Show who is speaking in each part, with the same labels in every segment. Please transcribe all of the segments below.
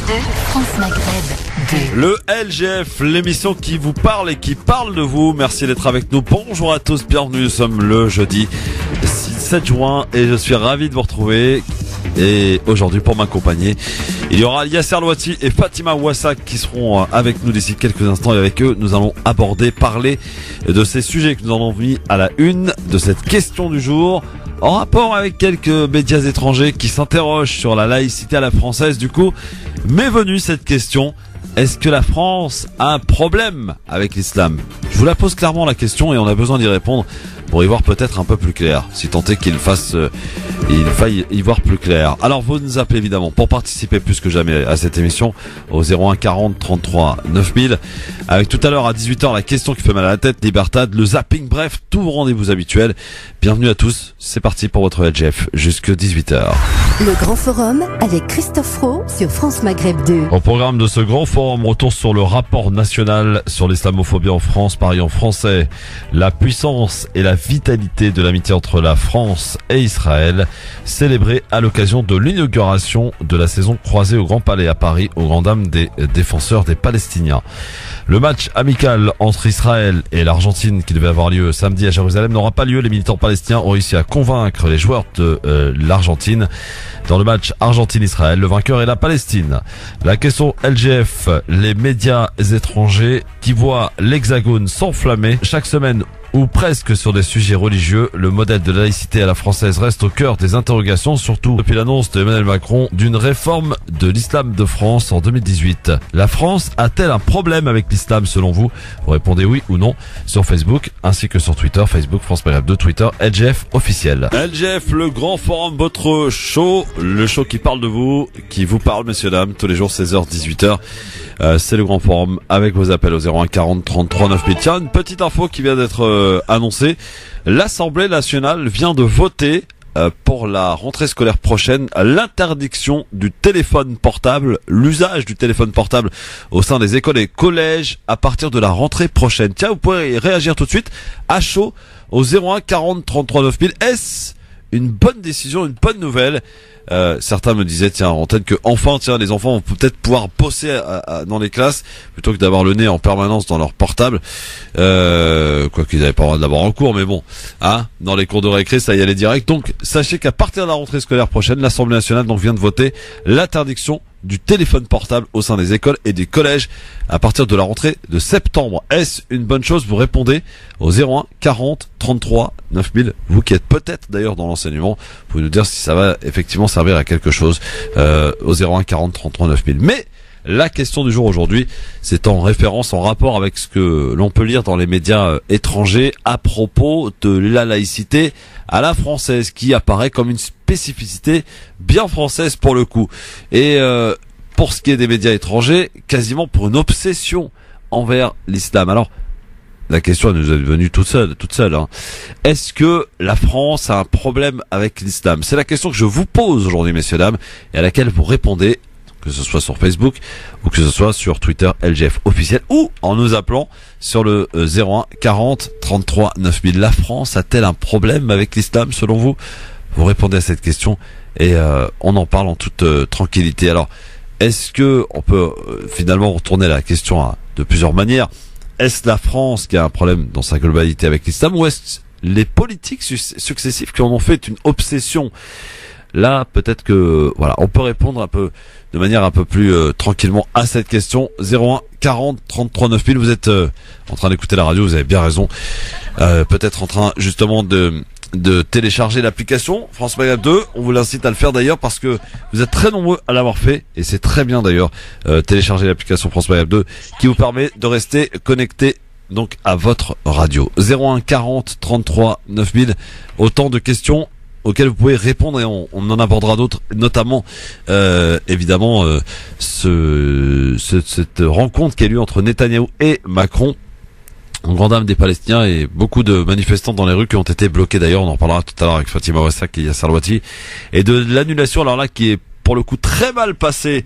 Speaker 1: France Maghreb 2.
Speaker 2: Le LGF, l'émission qui vous parle et qui parle de vous. Merci d'être avec nous. Bonjour à tous, bienvenue. Nous sommes le jeudi 7 juin et je suis ravi de vous retrouver. Et aujourd'hui, pour m'accompagner, il y aura Yasser Louati et Fatima Ouassak qui seront avec nous d'ici quelques instants. Et avec eux, nous allons parler de ces sujets que nous avons mis à la une de cette question du jour, en rapport avec quelques médias étrangers qui s'interrogent sur la laïcité à la française. Du coup, m'est venue cette question: est-ce que la France a un problème avec l'islam? Je vous la pose clairement la question et on a besoin d'y répondre pour y voir peut-être un peu plus clair, si tant est qu'il faille y voir plus clair. Alors vous nous appelez évidemment pour participer plus que jamais à cette émission au 01 40 33 9000, avec tout à l'heure à 18h la question qui fait mal à la tête, Libertad, le zapping, bref, tous vos rendez-vous habituels. Bienvenue à tous, c'est parti pour votre LGF jusque 18h.
Speaker 1: Le Grand Forum avec Christophe Roux sur France Maghreb 2.
Speaker 2: Au programme de ce Grand Forum, retour sur le rapport national sur l'islamophobie en France, paru en français, la puissance et la vitalité de l'amitié entre la France et Israël, célébrée à l'occasion de l'inauguration de la saison croisée au Grand Palais à Paris, aux grandes dames des défenseurs des Palestiniens. Le match amical entre Israël et l'Argentine qui devait avoir lieu samedi à Jérusalem n'aura pas lieu. Les militants palestiniens ont réussi à convaincre les joueurs de l'Argentine. Dans le match Argentine-Israël, le vainqueur est la Palestine. La question LGF, les médias étrangers qui voient l'Hexagone s'enflammer chaque semaine ou presque sur des sujets religieux. Le modèle de laïcité à la française reste au cœur des interrogations, surtout depuis l'annonce d'Emmanuel Macron d'une réforme de l'islam de France en 2018. La France a-t-elle un problème avec l'islam selon vous? Vous répondez oui ou non sur Facebook ainsi que sur Twitter, Facebook France Maghreb 2, Twitter LGF officiel. LGF, le Grand Forum, votre show, le show qui parle de vous, qui vous parle messieurs dames, tous les jours 16h 18h. C'est le Grand Forum avec vos appels au 01 40 33 9000. Tiens, une petite info qui vient d'être annoncée. L'Assemblée nationale vient de voter pour la rentrée scolaire prochaine l'interdiction du téléphone portable, l'usage du téléphone portable au sein des écoles et collèges à partir de la rentrée prochaine. Tiens, vous pouvez réagir tout de suite à chaud au 01 40 33 9000. Est-ce une bonne décision, une bonne nouvelle? Certains me disaient, tiens, en antenne, que enfin, tiens, les enfants vont peut-être pouvoir bosser dans les classes plutôt que d'avoir le nez en permanence dans leur portable. Quoi qu'ils n'avaient pas le droit de l'avoir en cours, mais bon, hein, dans les cours de récré, ça y allait direct. Donc, sachez qu'à partir de la rentrée scolaire prochaine, l'Assemblée nationale donc vient de voter l'interdiction du téléphone portable au sein des écoles et des collèges à partir de la rentrée de septembre. Est-ce une bonne chose? Vous répondez au 01 40 33 9000. Vous qui êtes peut-être d'ailleurs dans l'enseignement, vous pouvez nous dire si ça va effectivement servir à quelque chose au 01 40 33 9000. Mais la question du jour aujourd'hui, c'est en référence, en rapport avec ce que l'on peut lire dans les médias étrangers à propos de la laïcité à la française, qui apparaît comme une spécificité bien française pour le coup. Et pour ce qui est des médias étrangers, quasiment pour une obsession envers l'islam. Alors, la question elle nous est venue toute seule. Hein. Est-ce que la France a un problème avec l'islam? C'est la question que je vous pose aujourd'hui, messieurs, dames, et à laquelle vous répondez, que ce soit sur Facebook ou que ce soit sur Twitter LGF officiel, ou en nous appelant sur le 01 40 33 9000. La France a-t-elle un problème avec l'islam selon vous? Vous répondez à cette question et on en parle en toute tranquillité. Alors, est-ce que on peut finalement retourner la question de plusieurs manières? Est-ce la France qui a un problème dans sa globalité avec l'islam, ou est-ce les politiques successifs qui en ont fait une obsession? Là, peut-être que voilà, on peut répondre un peu de manière un peu plus tranquillement à cette question. 01 40 33 9000. Vous êtes en train d'écouter la radio, vous avez bien raison. Peut-être en train justement de télécharger l'application France Maghreb 2. On vous l'incite à le faire d'ailleurs parce que vous êtes très nombreux à l'avoir fait et c'est très bien d'ailleurs. Télécharger l'application France Maghreb 2 qui vous permet de rester connecté donc à votre radio. 01 40 33 9000. Autant de questions auxquelles vous pouvez répondre et on en abordera d'autres, notamment évidemment cette rencontre qui a eu lieu entre Netanyahou et Macron, en grande dame des Palestiniens, et beaucoup de manifestants dans les rues qui ont été bloqués. D'ailleurs, on en parlera tout à l'heure avec Fatima Ouassak et Yasser Louati, et de l'annulation, alors là, qui est pour le coup très mal passée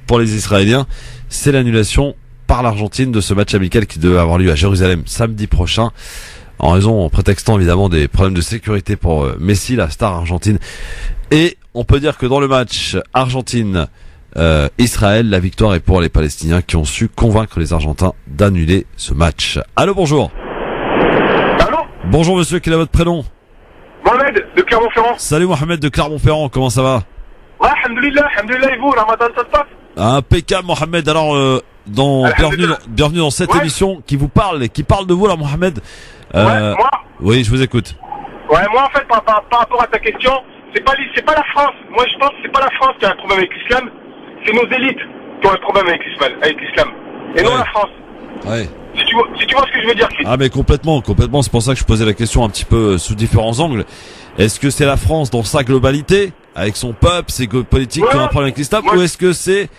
Speaker 2: pour les Israéliens, c'est l'annulation par l'Argentine de ce match amical qui devait avoir lieu à Jérusalem samedi prochain, en prétextant évidemment des problèmes de sécurité pour Messi, la star argentine. Et on peut dire que dans le match Argentine Israël. La victoire est pour les Palestiniens qui ont su convaincre les Argentins d'annuler ce match. Allô, bonjour.
Speaker 3: Allô?
Speaker 2: Bonjour monsieur, quel est votre prénom?
Speaker 3: Mohamed de Clermont-Ferrand.
Speaker 2: Salut Mohamed de Clermont-Ferrand, comment ça va?
Speaker 3: Ouais, alhamdoulilah, et vous, Ramadan, ça se passe?
Speaker 2: Impeccable Mohamed, alors bienvenue dans cette émission qui vous parle et qui parle de vous là Mohamed.
Speaker 3: Moi?
Speaker 2: Oui, je vous écoute.
Speaker 3: Ouais, moi en fait, par rapport à ta question, c'est pas la France. Moi je pense que c'est pas la France qui a un problème avec l'islam, c'est nos élites qui ont un problème avec l'islam. Et non la France.
Speaker 2: Ouais.
Speaker 3: Si tu vois ce que je veux dire, Chris.
Speaker 2: Ah mais complètement, c'est pour ça que je posais la question un petit peu sous différents angles. Est-ce que c'est la France dans sa globalité, avec son peuple, ses politiques qui ont un problème avec l'islam, ou est-ce que c'est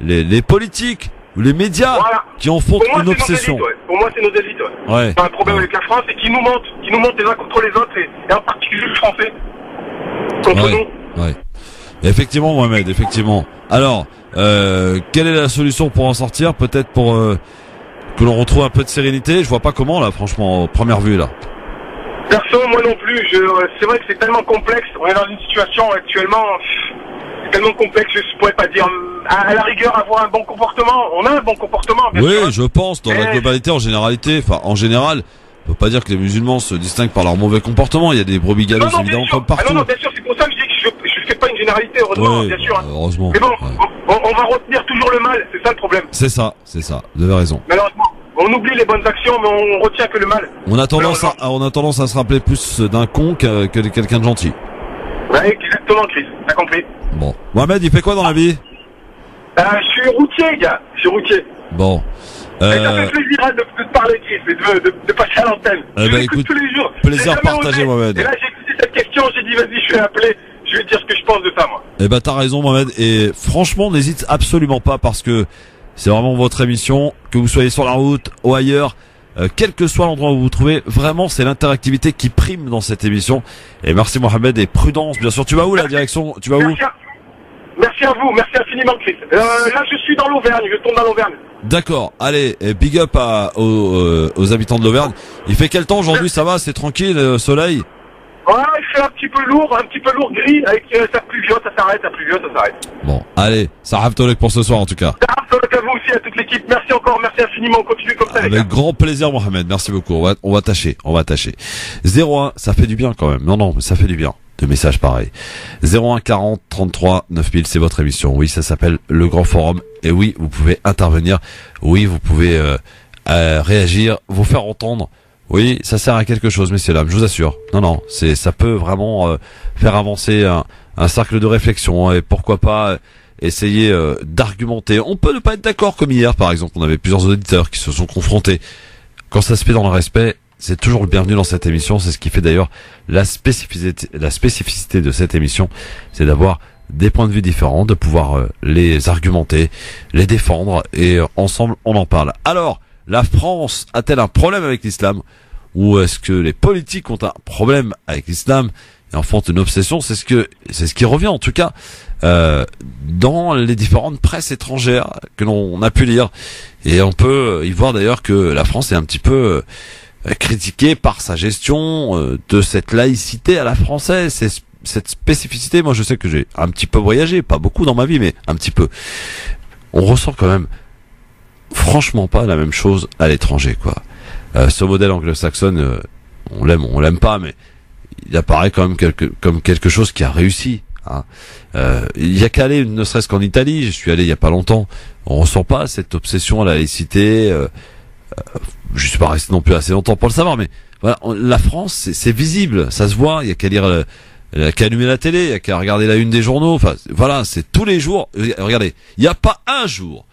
Speaker 2: les politiques ou les médias qui en font une obsession?
Speaker 3: Pour moi c'est nos élites,
Speaker 2: ouais.
Speaker 3: C'est un problème avec la France et qui nous mentent les uns contre les autres et en particulier le français contre nous.
Speaker 2: Ouais. Effectivement Mohamed, effectivement. Alors, quelle est la solution pour en sortir? Peut-être pour que l'on retrouve un peu de sérénité. Je vois pas comment là, franchement, à première vue là.
Speaker 3: Perso, moi non plus. C'est vrai que c'est tellement complexe. On est dans une situation actuellement tellement complexe. Je pourrais pas dire. À la rigueur, avoir un bon comportement. On a un bon comportement. Bien sûr.
Speaker 2: Oui, je pense dans la globalité, en généralité. Enfin, en général, on peut pas dire que les musulmans se distinguent par leur mauvais comportement. Il y a des brebis galeuses évidemment comme partout.
Speaker 3: Non, bien sûr. C'est pour ça que je dis que je fais pas une généralité. Heureusement, bien sûr.
Speaker 2: Heureusement.
Speaker 3: Mais bon, on va retenir toujours le mal. C'est ça le problème.
Speaker 2: C'est ça. Vous avez raison.
Speaker 3: Malheureusement. On oublie les bonnes actions, mais on retient que le mal.
Speaker 2: On a tendance à se rappeler plus d'un con que de quelqu'un de gentil.
Speaker 3: Ouais, exactement, Chris. T'as compris.
Speaker 2: Bon. Mohamed, il fait quoi dans la vie?
Speaker 3: Je suis routier, gars.
Speaker 2: Bon.
Speaker 3: Ça fait plaisir de te parler, Chris, et de passer à l'antenne. Je l'écoute tous les jours.
Speaker 2: Plaisir partagé, Mohamed.
Speaker 3: Et là, j'ai écouté cette question, j'ai dit, vas-y, je vais appeler. Je vais dire ce que je pense de ça, moi.
Speaker 2: Eh ben, t'as raison, Mohamed. Et franchement, n'hésite absolument pas parce que c'est vraiment votre émission, que vous soyez sur la route ou ailleurs, quel que soit l'endroit où vous vous trouvez, vraiment c'est l'interactivité qui prime dans cette émission. Et merci Mohamed et prudence, bien sûr. Tu vas où la direction? Tu vas où?
Speaker 3: Merci à vous, merci infiniment Chris. Là je suis dans l'Auvergne, je tourne dans l'Auvergne.
Speaker 2: D'accord, allez, big up aux habitants de l'Auvergne. Il fait quel temps aujourd'hui? Ça va, c'est tranquille, soleil?
Speaker 3: Ouais, il fait un petit peu lourd, gris, avec ça pluviote, ça s'arrête.
Speaker 2: Bon, allez, ça rafle pour ce soir en tout cas.
Speaker 3: Ça rafle à vous aussi, à toute l'équipe. Merci encore, merci infiniment, on continue comme ça.
Speaker 2: Avec grand plaisir Mohamed, merci beaucoup. On va tâcher. 01, ça fait du bien quand même. Non, ça fait du bien. De messages pareils. 01 40 33 9000, c'est votre émission. Oui, ça s'appelle Le Grand Forum. Et oui, vous pouvez intervenir. Oui, vous pouvez réagir, vous faire entendre. Oui, ça sert à quelque chose, messieurs dames, je vous assure. Non, ça peut vraiment faire avancer un cercle de réflexion et pourquoi pas essayer d'argumenter. On peut ne pas être d'accord comme hier, par exemple. On avait plusieurs auditeurs qui se sont confrontés. Quand ça se fait dans le respect, c'est toujours le bienvenu dans cette émission. C'est ce qui fait d'ailleurs la spécificité de cette émission, c'est d'avoir des points de vue différents, de pouvoir les argumenter, les défendre et ensemble on en parle. Alors, la France a-t-elle un problème avec l'islam? Ou est-ce que les politiques ont un problème avec l'islam et en font une obsession? C'est ce qui revient en tout cas dans les différentes presses étrangères que l'on a pu lire. Et on peut y voir d'ailleurs que la France est un petit peu critiquée par sa gestion de cette laïcité à la française. C'est cette spécificité. Moi je sais que j'ai un petit peu voyagé, pas beaucoup dans ma vie, mais un petit peu. On ressent quand même franchement pas la même chose à l'étranger, quoi. Ce modèle anglo-saxonne, on l'aime pas, mais il apparaît quand même comme quelque chose qui a réussi. Hein. Il y a qu'à aller, ne serait-ce qu'en Italie, je suis allé il y a pas longtemps, on ressent pas cette obsession à la laïcité. Je suis pas resté non plus assez longtemps pour le savoir, mais voilà, la France, c'est visible, ça se voit. Il y a qu'à lire, il y a qu'à allumer la télé, il y a qu'à regarder la une des journaux. Enfin, voilà, c'est tous les jours. Regardez, il n'y a pas un jour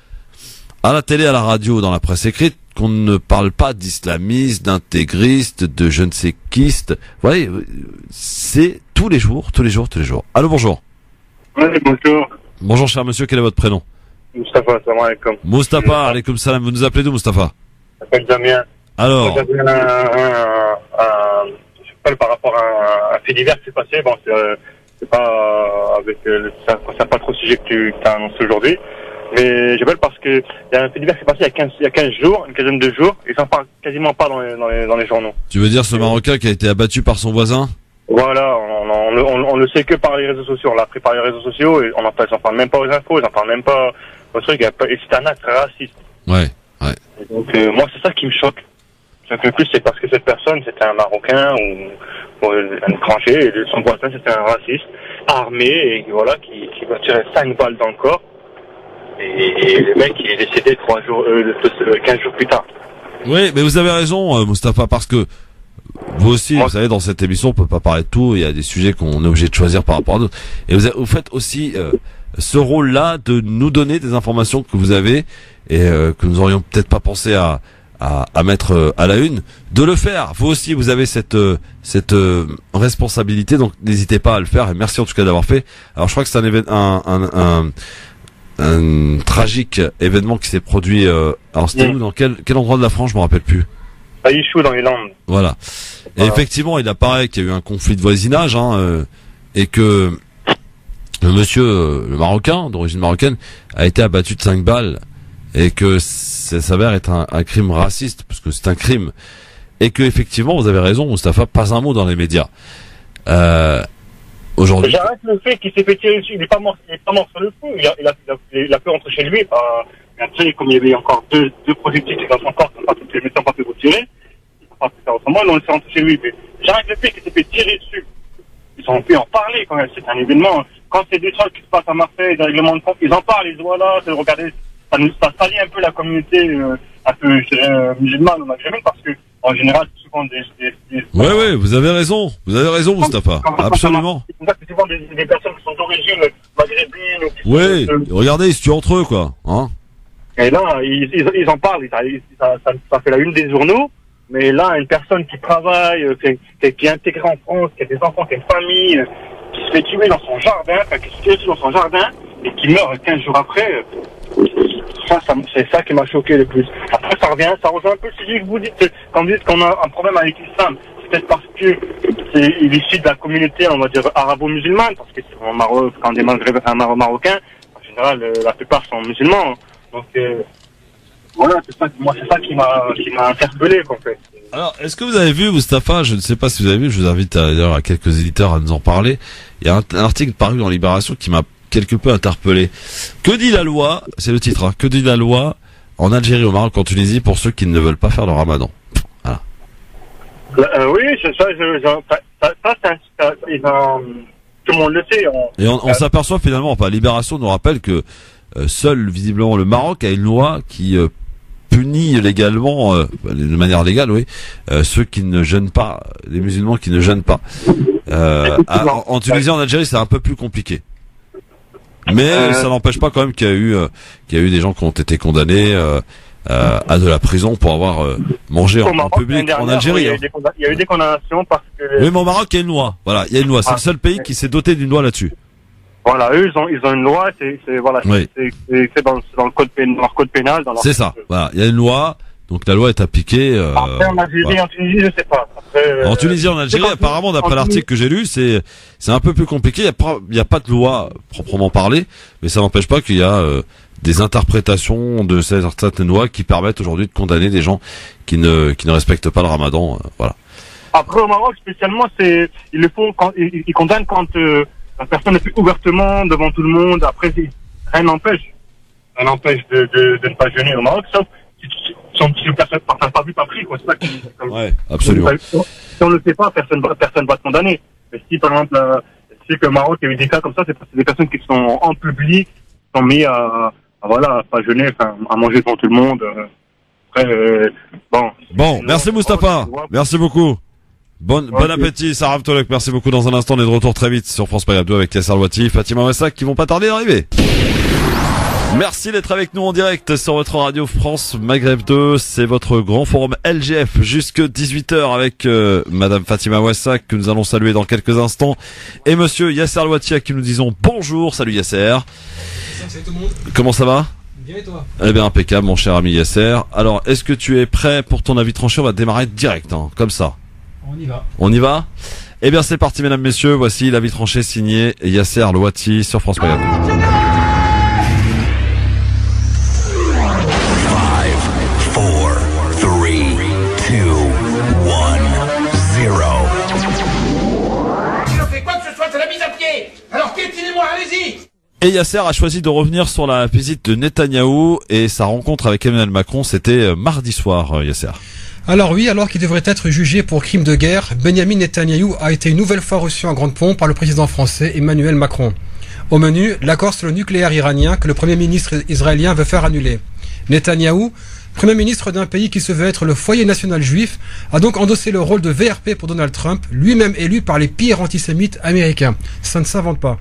Speaker 2: à la télé, à la radio, dans la presse écrite, qu'on ne parle pas d'islamistes, d'intégristes, de je ne sais quistes. Vous voyez, c'est tous les jours. Allô, bonjour.
Speaker 3: Oui, bonjour.
Speaker 2: Bonjour, cher monsieur, quel est votre prénom?
Speaker 3: Mustafa, salam alaikum.
Speaker 2: Mustafa, alaikum salam. Vous nous appelez d'où, Mustafa?
Speaker 3: Je m'appelle Damien.
Speaker 2: Alors.
Speaker 3: Je parle par rapport à un fait divers qui s'est passé. Bon, c'est pas avec, ça concerne pas trop le sujet que tu as annoncé aujourd'hui. Mais j'appelle parce que il y a un fait divers qui s'est passé il y a 15 jours, une quinzaine de jours, et ça n'en parle quasiment pas dans les journaux.
Speaker 2: Tu veux dire ce Marocain qui a été abattu par son voisin?
Speaker 3: Voilà, on on le sait que par les réseaux sociaux. On l'a appris par les réseaux sociaux et ils en parlent même pas aux infos, ils en parlent même pas au truc. Et c'est un acte raciste.
Speaker 2: Ouais.
Speaker 3: Et donc moi c'est ça qui me choque. Le plus c'est parce que cette personne c'était un Marocain ou un étranger et son voisin c'était un raciste armé et voilà qui va tirer 5 balles dans le corps et le mec il est décédé 15 jours plus tard.
Speaker 2: Oui, mais vous avez raison, Moustapha, parce que vous aussi, vous savez, dans cette émission, on peut pas parler de tout. Il y a des sujets qu'on est obligé de choisir par rapport à d'autres. Et vous faites aussi ce rôle-là de nous donner des informations que vous avez et que nous aurions peut-être pas pensé à mettre à la une, de le faire. Vous aussi, vous avez cette responsabilité, donc n'hésitez pas à le faire. Et merci en tout cas d'avoir fait. Alors, je crois que c'est un tragique événement qui s'est produit. Alors, c'était où, dans quel endroit de la France, je me rappelle plus.
Speaker 3: À Ichou, dans les Landes.
Speaker 2: Voilà. Et effectivement, il apparaît qu'il y a eu un conflit de voisinage, et que le monsieur, le Marocain, d'origine marocaine, a été abattu de 5 balles. Et que ça s'avère être un crime raciste, parce que c'est un crime. Et que effectivement, vous avez raison, Moustapha, pas un mot dans les médias. Aujourd'hui.
Speaker 3: J'arrête le fait qu'il s'est fait tirer dessus, il est pas mort sur le coup, il a pu rentrer chez lui, et après, comme il y avait encore deux projectiles dans son corps, les médecins n'ont pas pu retirer, ils n'ont pas pu faire autrement, ils l'ont laissé rentrer chez lui, mais j'arrête le fait qu'il s'est fait tirer dessus. Ils ont pu en parler quand même, c'est un événement. Quand c'est des trucs qui se passent à Marseille, des règlements de compte, ils en parlent, ils disent voilà, regardez, ça salit un peu la communauté un peu musulmane ou maghrébine parce que en général c'est souvent des
Speaker 2: ouais, vous avez raison Moustapha, absolument.
Speaker 3: C'est souvent des personnes qui sont d'origine maghrébine.
Speaker 2: Oui, regardez, ils se tuent entre eux quoi, hein.
Speaker 3: Et là ils en parlent, ça fait la une des journaux, mais là une personne qui travaille, qui est intégrée en France, qui a des enfants, qui a une famille, qui se fait tuer dans son jardin, et qui meurt 15 jours après. C'est ça qui m'a choqué le plus. Après, ça rejoint un peu ce que vous dites. Quand vous dites qu'on a un problème avec l'islam, c'est peut-être parce que il est issu de la communauté, on va dire, arabo-musulmane, parce que au Maroc, quand des Maghrébins, un Marocain, en général, la plupart sont musulmans. Donc, voilà, c'est ça qui m'a interpellé, en fait.
Speaker 2: Alors, est-ce que vous avez vu, Moustapha, je ne sais pas si vous avez vu, je vous invite d'ailleurs à quelques éditeurs à nous en parler. Il y a un article paru dans Libération qui m'a quelque peu interpellé. Que dit la loi, c'est le titre, que dit la loi en Algérie, au Maroc, en Tunisie pour ceux qui ne veulent pas faire le ramadan? Voilà.
Speaker 3: Oui, c'est ça, tout le monde le sait.
Speaker 2: Et on s'aperçoit finalement, Libération nous rappelle que seul, visiblement, le Maroc a une loi qui punit légalement, de manière légale, oui, ceux qui ne jeûnent pas, les musulmans qui ne jeûnent pas. En Tunisie, en Algérie, c'est un peu plus compliqué. Mais ça n'empêche pas quand même qu'il y a eu des gens qui ont été condamnés à de la prison pour avoir mangé en public en Algérie.
Speaker 3: Il y a eu des condamnations parce que...
Speaker 2: Oui, mais au Maroc, il y a une loi. Voilà, il y a une loi. C'est le seul pays qui s'est doté d'une loi là-dessus.
Speaker 3: Voilà, eux, ils ont une loi, c'est dans le code pénal, dans leur code pénal.
Speaker 2: C'est ça. Voilà, il y a une loi. Donc la loi est appliquée.
Speaker 3: Après en Algérie, voilà. En Tunisie, je sais pas. Après,
Speaker 2: en Tunisie, en Algérie, apparemment, d'après l'article que j'ai lu, c'est un peu plus compliqué. Il y a pas de loi proprement parlée, mais ça n'empêche pas qu'il y a des interprétations de certaines lois qui permettent aujourd'hui de condamner des gens qui ne respectent pas le Ramadan. Voilà.
Speaker 3: Après au Maroc, spécialement, ils le font quand ils condamnent quand la personne le fait ouvertement devant tout le monde. Après, rien n'empêche de ne pas jeûner au Maroc, sauf si le personne n'a pas vu, pas pris, quoi. C'est ça qui,
Speaker 2: ouais, absolument.
Speaker 3: Si on ne le sait pas, personne va te condamner. Mais si, par exemple, je sais que au Maroc, il y a eu des cas comme ça, c'est des personnes qui sont en public, qui sont mis à pas jeûner, à manger devant tout le monde. Après,
Speaker 2: Bon, merci Moustapha. Merci beaucoup. Bon appétit, Sarah Tolek. Merci beaucoup. Dans un instant, on est de retour très vite sur France Maghreb 2 avec Yasser Louati, Fatima Wassak qui vont pas tarder d'arriver. Merci d'être avec nous en direct sur votre radio France Maghreb 2. C'est votre grand forum LGF jusque 18h avec Madame Fatima Wassak que nous allons saluer dans quelques instants et Monsieur Yasser Louati à qui nous disons bonjour. Salut Yasser.
Speaker 4: Salut tout le monde.
Speaker 2: Comment ça va?
Speaker 4: Bien et toi?
Speaker 2: Eh bien impeccable mon cher ami Yasser. Alors est-ce que tu es prêt pour ton avis tranché? On va démarrer direct, comme ça.
Speaker 4: On y va.
Speaker 2: On y va? Eh bien c'est parti mesdames, messieurs. Voici l'avis tranché signé Yasser Louati sur France Maghreb 2.
Speaker 5: attaqué. Alors piétinez-moi, allez-y.
Speaker 2: Et Yasser a choisi de revenir sur la visite de Netanyahou et sa rencontre avec Emmanuel Macron, c'était mardi soir, Yasser.
Speaker 4: Alors oui, alors qu'il devrait être jugé pour crime de guerre, Benyamin Netanyahou a été une nouvelle fois reçu en grande pompe par le président français Emmanuel Macron. Au menu, l'accord sur le nucléaire iranien que le premier ministre israélien veut faire annuler. Netanyahou, premier ministre d'un pays qui se veut être le foyer national juif, a donc endossé le rôle de VRP pour Donald Trump, lui-même élu par les pires antisémites américains. Ça ne s'invente pas.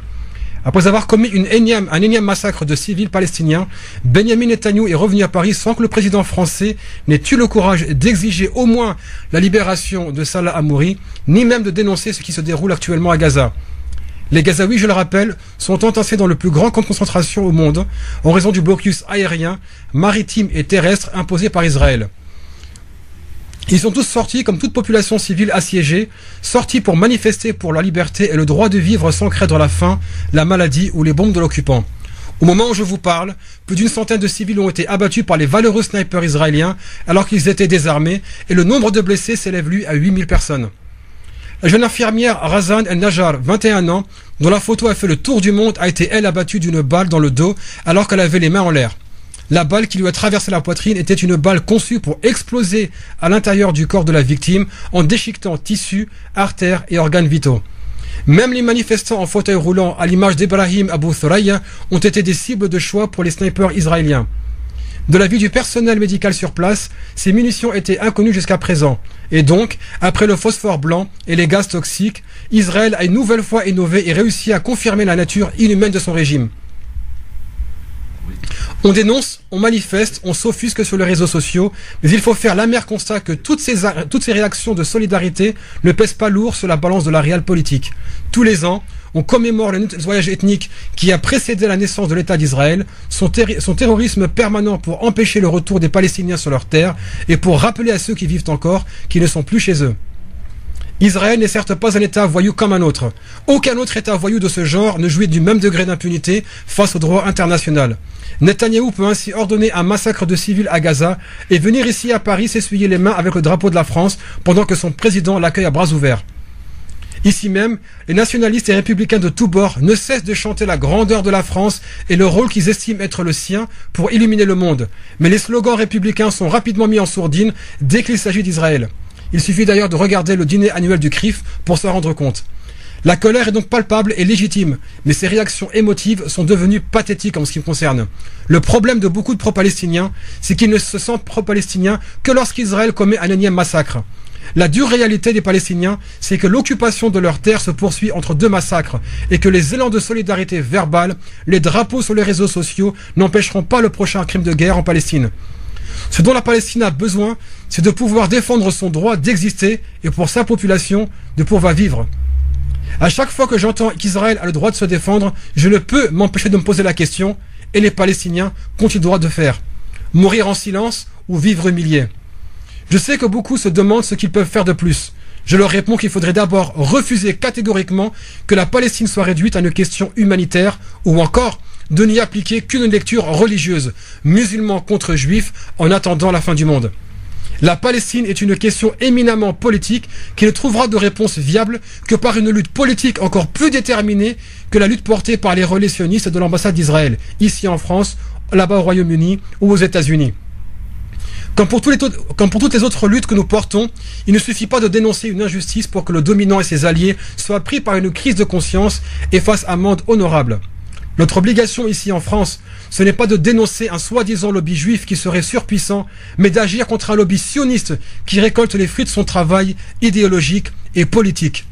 Speaker 4: Après avoir commis un énième massacre de civils palestiniens, Benyamin Netanyahou est revenu à Paris sans que le président français n'ait eu le courage d'exiger au moins la libération de Salah Hamouri, ni même de dénoncer ce qui se déroule actuellement à Gaza. Les Gazaouis, je le rappelle, sont entassés dans le plus grand camp de concentration au monde en raison du blocus aérien, maritime et terrestre imposé par Israël. Ils sont tous sortis, comme toute population civile assiégée, sortis pour manifester pour leur liberté et le droit de vivre sans craindre la faim, la maladie ou les bombes de l'occupant. Au moment où je vous parle, plus d'une centaine de civils ont été abattus par les valeureux snipers israéliens alors qu'ils étaient désarmés et le nombre de blessés s'élève lui à 8000 personnes. La jeune infirmière Razan El-Najjar, 21 ans, dont la photo a fait le tour du monde, a été elle abattue d'une balle dans le dos alors qu'elle avait les mains en l'air. La balle qui lui a traversé la poitrine était une balle conçue pour exploser à l'intérieur du corps de la victime en déchiquetant tissus, artères et organes vitaux. Même les manifestants en fauteuil roulant, à l'image d'Ibrahim Abou Thoraya, ont été des cibles de choix pour les snipers israéliens. De l'avis du personnel médical sur place, ces munitions étaient inconnues jusqu'à présent. Et donc, après le phosphore blanc et les gaz toxiques, Israël a une nouvelle fois innové et réussi à confirmer la nature inhumaine de son régime. On dénonce, on manifeste, on s'offusque sur les réseaux sociaux, mais il faut faire l'amer constat que toutes ces réactions de solidarité ne pèsent pas lourd sur la balance de la réelle politique. Tous les ans, on commémore le nettoyage ethnique qui a précédé la naissance de l'État d'Israël, son terrorisme permanent pour empêcher le retour des Palestiniens sur leurs terres et pour rappeler à ceux qui vivent encore qu'ils ne sont plus chez eux. Israël n'est certes pas un État voyou comme un autre. Aucun autre État voyou de ce genre ne jouit du même degré d'impunité face au droit international. Netanyahou peut ainsi ordonner un massacre de civils à Gaza et venir ici à Paris s'essuyer les mains avec le drapeau de la France pendant que son président l'accueille à bras ouverts. Ici même, les nationalistes et républicains de tous bords ne cessent de chanter la grandeur de la France et le rôle qu'ils estiment être le sien pour illuminer le monde. Mais les slogans républicains sont rapidement mis en sourdine dès qu'il s'agit d'Israël. Il suffit d'ailleurs de regarder le dîner annuel du CRIF pour s'en rendre compte. La colère est donc palpable et légitime, mais ces réactions émotives sont devenues pathétiques en ce qui me concerne. Le problème de beaucoup de pro-palestiniens, c'est qu'ils ne se sentent pro-palestiniens que lorsqu'Israël commet un énième massacre. La dure réalité des Palestiniens, c'est que l'occupation de leurs terres se poursuit entre deux massacres et que les élans de solidarité verbale, les drapeaux sur les réseaux sociaux n'empêcheront pas le prochain crime de guerre en Palestine. Ce dont la Palestine a besoin, c'est de pouvoir défendre son droit d'exister et pour sa population, de pouvoir vivre. À chaque fois que j'entends qu'Israël a le droit de se défendre, je ne peux m'empêcher de me poser la question, et les Palestiniens qu'ont-ils le droit de faire? Mourir en silence ou vivre humiliés? Je sais que beaucoup se demandent ce qu'ils peuvent faire de plus. Je leur réponds qu'il faudrait d'abord refuser catégoriquement que la Palestine soit réduite à une question humanitaire ou encore de n'y appliquer qu'une lecture religieuse, musulmans contre juifs, en attendant la fin du monde. La Palestine est une question éminemment politique qui ne trouvera de réponse viable que par une lutte politique encore plus déterminée que la lutte portée par les relais sionistes de l'ambassade d'Israël, ici en France, là-bas au Royaume-Uni ou aux États-Unis. Comme pour toutes les autres luttes que nous portons, il ne suffit pas de dénoncer une injustice pour que le dominant et ses alliés soient pris par une crise de conscience et fassent amende honorable. Notre obligation ici en France, ce n'est pas de dénoncer un soi-disant lobby juif qui serait surpuissant, mais d'agir contre un lobby sioniste qui récolte les fruits de son travail idéologique et politique.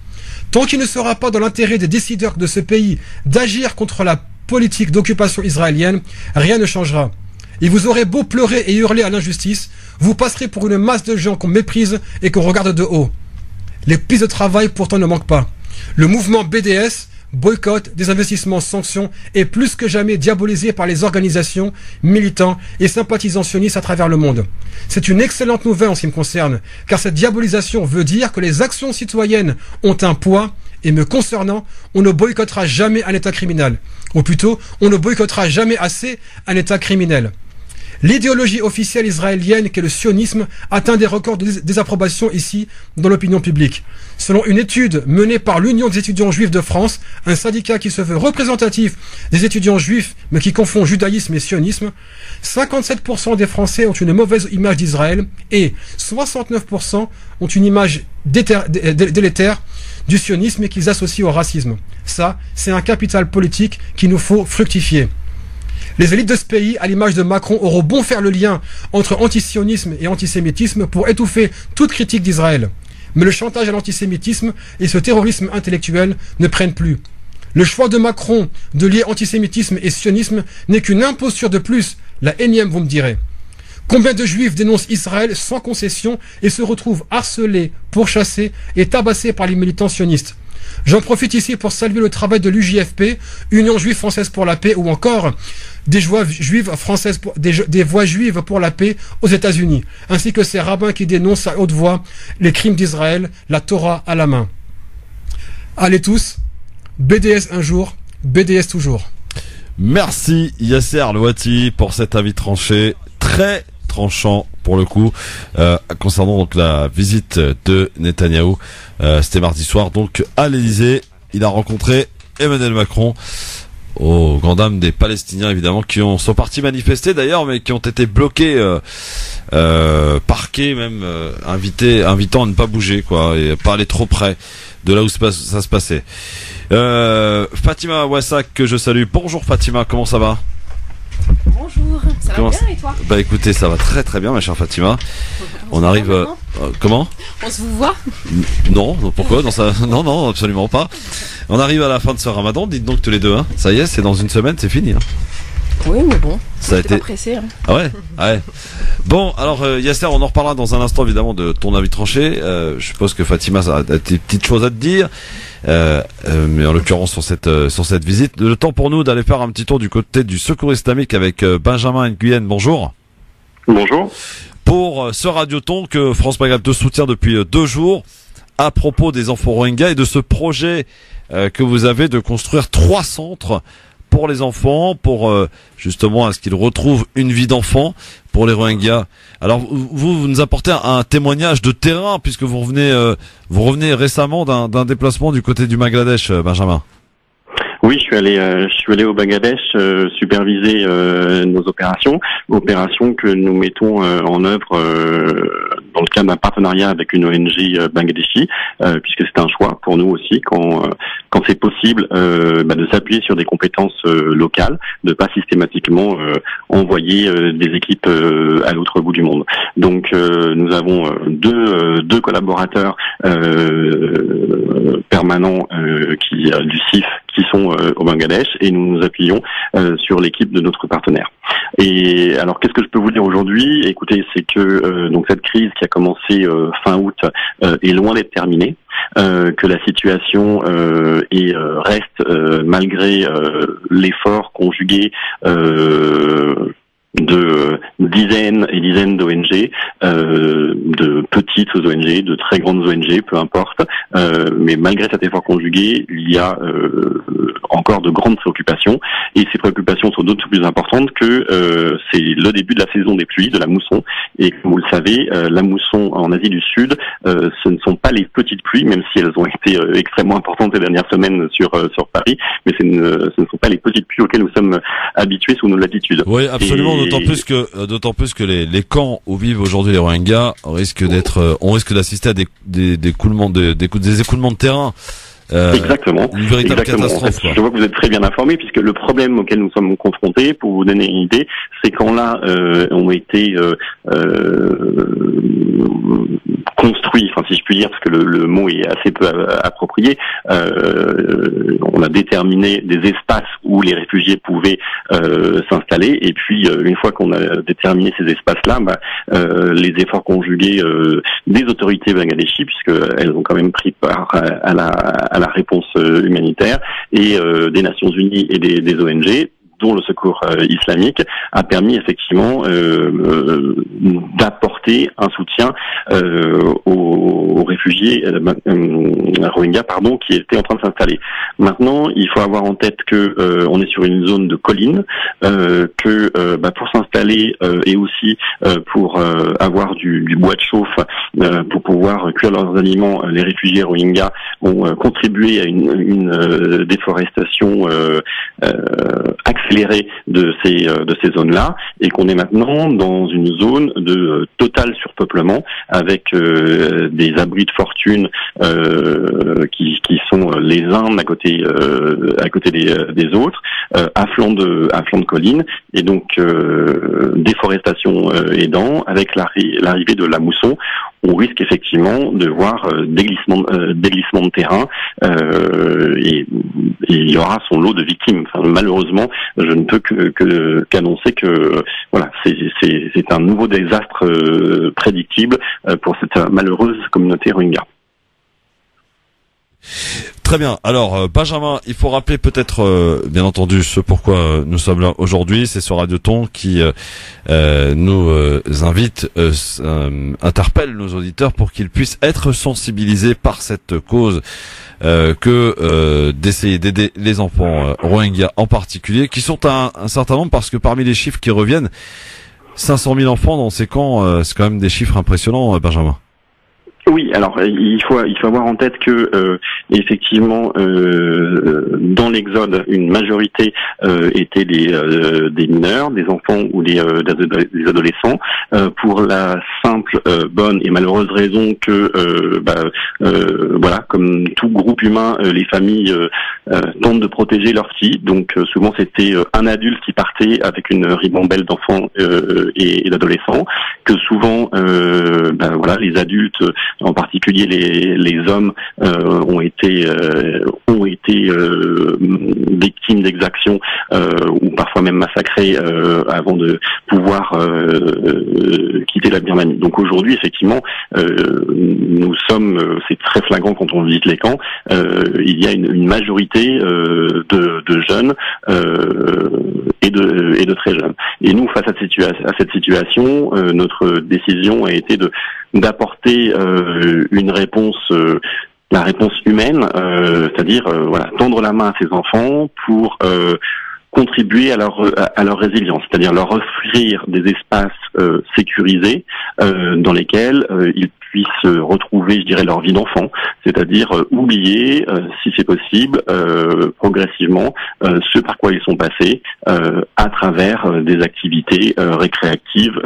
Speaker 4: Tant qu'il ne sera pas dans l'intérêt des décideurs de ce pays d'agir contre la politique d'occupation israélienne, rien ne changera. Et vous aurez beau pleurer et hurler à l'injustice, vous passerez pour une masse de gens qu'on méprise et qu'on regarde de haut. Les pistes de travail pourtant ne manquent pas. Le mouvement BDS, boycott, désinvestissement, sanctions, est plus que jamais diabolisé par les organisations, militants et sympathisants sionistes à travers le monde. C'est une excellente nouvelle en ce qui me concerne, car cette diabolisation veut dire que les actions citoyennes ont un poids, et me concernant, on ne boycottera jamais un État criminel. Ou plutôt, on ne boycottera jamais assez un État criminel. L'idéologie officielle israélienne qu'est le sionisme atteint des records de désapprobation ici dans l'opinion publique. Selon une étude menée par l'Union des étudiants juifs de France, un syndicat qui se veut représentatif des étudiants juifs mais qui confond judaïsme et sionisme, 57% des Français ont une mauvaise image d'Israël et 69% ont une image délétère du sionisme et qu'ils associent au racisme. Ça, c'est un capital politique qu'il nous faut fructifier. Les élites de ce pays, à l'image de Macron, auront bon faire le lien entre antisionisme et antisémitisme pour étouffer toute critique d'Israël. Mais le chantage à l'antisémitisme et ce terrorisme intellectuel ne prennent plus. Le choix de Macron de lier antisémitisme et sionisme n'est qu'une imposture de plus, la énième vous me direz. Combien de juifs dénoncent Israël sans concession et se retrouvent harcelés, pourchassés et tabassés par les militants sionistes? J'en profite ici pour saluer le travail de l'UJFP, Union Juive Française pour la Paix, ou encore des voix juives françaises des voix juives pour la paix aux États-Unis, ainsi que ces rabbins qui dénoncent à haute voix les crimes d'Israël, la Torah à la main. Allez tous, BDS un jour, BDS toujours.
Speaker 2: Merci Yasser Louati pour cet avis tranché, très tranchant pour le coup, concernant donc la visite de Netanyahou. C'était mardi soir donc à l'Elysée. Il a rencontré Emmanuel Macron, aux grand dames des Palestiniens évidemment, qui sont partis manifester d'ailleurs, mais qui ont été bloqués, parqués même, invitant à ne pas bouger quoi, et pas aller trop près de là où ça se passait. Fatima Wassak, que je salue. Bonjour Fatima, comment ça va?
Speaker 6: Bonjour, ça va bien et toi?
Speaker 2: Bah écoutez, ça va très très bien ma chère Fatima. On arrive... comment?
Speaker 6: On se vous voit?
Speaker 2: Non, pourquoi? Non, absolument pas. On arrive à la fin de ce ramadan, dites donc tous les deux, hein. Ça y est, c'est dans une semaine, c'est fini. Hein.
Speaker 6: Oui, mais bon,
Speaker 2: ça a été
Speaker 6: pas pressé. Hein.
Speaker 2: Ah ouais, ouais. Bon, alors Yasser, on en reparlera dans un instant évidemment de ton avis tranché. Je suppose que Fatima a des petites choses à te dire. Mais en l'occurrence sur cette visite, le temps pour nous d'aller faire un petit tour du côté du Secours islamique avec Benjamin Nguyen. Bonjour.
Speaker 7: Bonjour.
Speaker 2: Pour ce radioton que France Maghreb te soutient depuis 2 jours à propos des enfants Rohingyas et de ce projet que vous avez de construire 3 centres pour les enfants, pour justement à ce qu'ils retrouvent une vie d'enfant pour les Rohingyas. Alors vous nous apportez un témoignage de terrain puisque vous revenez récemment d'un déplacement du côté du Bangladesh, Benjamin.
Speaker 7: Oui, je suis allé au Bangladesh superviser nos opérations que nous mettons en œuvre dans le cadre d'un partenariat avec une ONG bangladeshi, puisque c'est un choix pour nous aussi quand c'est possible de s'appuyer sur des compétences locales, de pas systématiquement envoyer des équipes à l'autre bout du monde. Donc nous avons deux collaborateurs permanents du CIF qui sont au Bangladesh et nous nous appuyons sur l'équipe de notre partenaire. Et alors qu'est-ce que je peux vous dire aujourd'hui? Écoutez, c'est que donc cette crise qui a commencé fin août est loin d'être terminée, que la situation reste malgré l'effort conjugué de dizaines et dizaines d'ONG, de petites ONG, de très grandes ONG, peu importe. Mais malgré cet effort conjugué, il y a encore de grandes préoccupations. Et ces préoccupations sont d'autant plus importantes que c'est le début de la saison des pluies, de la mousson. Et comme vous le savez, la mousson en Asie du Sud, ce ne sont pas les petites pluies, même si elles ont été extrêmement importantes ces dernières semaines sur Paris, mais ce ne sont pas les petites pluies auxquelles nous sommes habitués sous nos latitudes.
Speaker 2: Oui, absolument. D'autant plus que les camps où vivent aujourd'hui les Rohingyas on risque d'assister à des écoulements de terrain.
Speaker 7: Exactement.
Speaker 2: Une véritable catastrophe.
Speaker 7: Je vois que vous êtes très bien informé, puisque le problème auquel nous sommes confrontés, pour vous donner une idée, c'est quand là ont été construits, enfin si je puis dire, parce que le mot est assez peu approprié, on a déterminé des espaces où les réfugiés pouvaient s'installer, et puis une fois qu'on a déterminé ces espaces-là, les efforts conjugués des autorités bangladeshis, puisqu'elles ont quand même pris part à la réponse humanitaire, et des Nations Unies et des ONG, dont le Secours islamique, a permis effectivement d'apporter un soutien aux réfugiés Rohingyas, qui étaient en train de s'installer. Maintenant, il faut avoir en tête que on est sur une zone de collines, que pour s'installer et aussi pour avoir du bois de chauffe, pour pouvoir cuire leurs aliments, les réfugiés Rohingyas ont contribué à une déforestation accélérée de ces zones-là, et qu'on est maintenant dans une zone de total surpeuplement avec des abris de fortune qui sont les uns à côté des autres, à flanc de collines, et donc déforestation aidant, avec l'arrivée de la mousson, on risque effectivement de voir des glissements de terrain, et il y aura son lot de victimes. Enfin, malheureusement, je ne peux qu'annoncer que voilà, c'est un nouveau désastre prédictible pour cette malheureuse communauté Rohingya.
Speaker 2: Très bien. Alors, Benjamin, il faut rappeler peut-être, bien entendu, ce pourquoi nous sommes là aujourd'hui. C'est ce Radioton qui nous invite, interpelle nos auditeurs pour qu'ils puissent être sensibilisés par cette cause, d'essayer d'aider les enfants Rohingyas en particulier, qui sont un certain nombre, parce que parmi les chiffres qui reviennent, 500 000 enfants dans ces camps, c'est quand même des chiffres impressionnants, Benjamin.
Speaker 7: Oui, alors il faut avoir en tête que effectivement dans l'exode, une majorité étaient des mineurs, des enfants ou des adolescents, pour la simple, bonne et malheureuse raison que voilà, comme tout groupe humain, les familles tentent de protéger leurs petits. Donc souvent c'était un adulte qui partait avec une ribambelle d'enfants et d'adolescents, que souvent voilà, les adultes, en particulier les hommes, ont été victimes d'exactions ou parfois même massacrés avant de pouvoir quitter la Birmanie. Donc aujourd'hui, effectivement, nous sommes, c'est très flagrant quand on visite les camps, il y a une majorité de jeunes et de très jeunes. Et nous, face à cette situation, notre décision a été d'apporter une réponse, la réponse humaine, c'est-à-dire voilà, tendre la main à ces enfants pour contribuer à leur résilience, c'est-à-dire leur offrir des espaces sécurisés dans lesquels ils puissent retrouver, je dirais, leur vie d'enfant, c'est-à-dire oublier, si c'est possible, progressivement, ce par quoi ils sont passés à travers des activités récréatives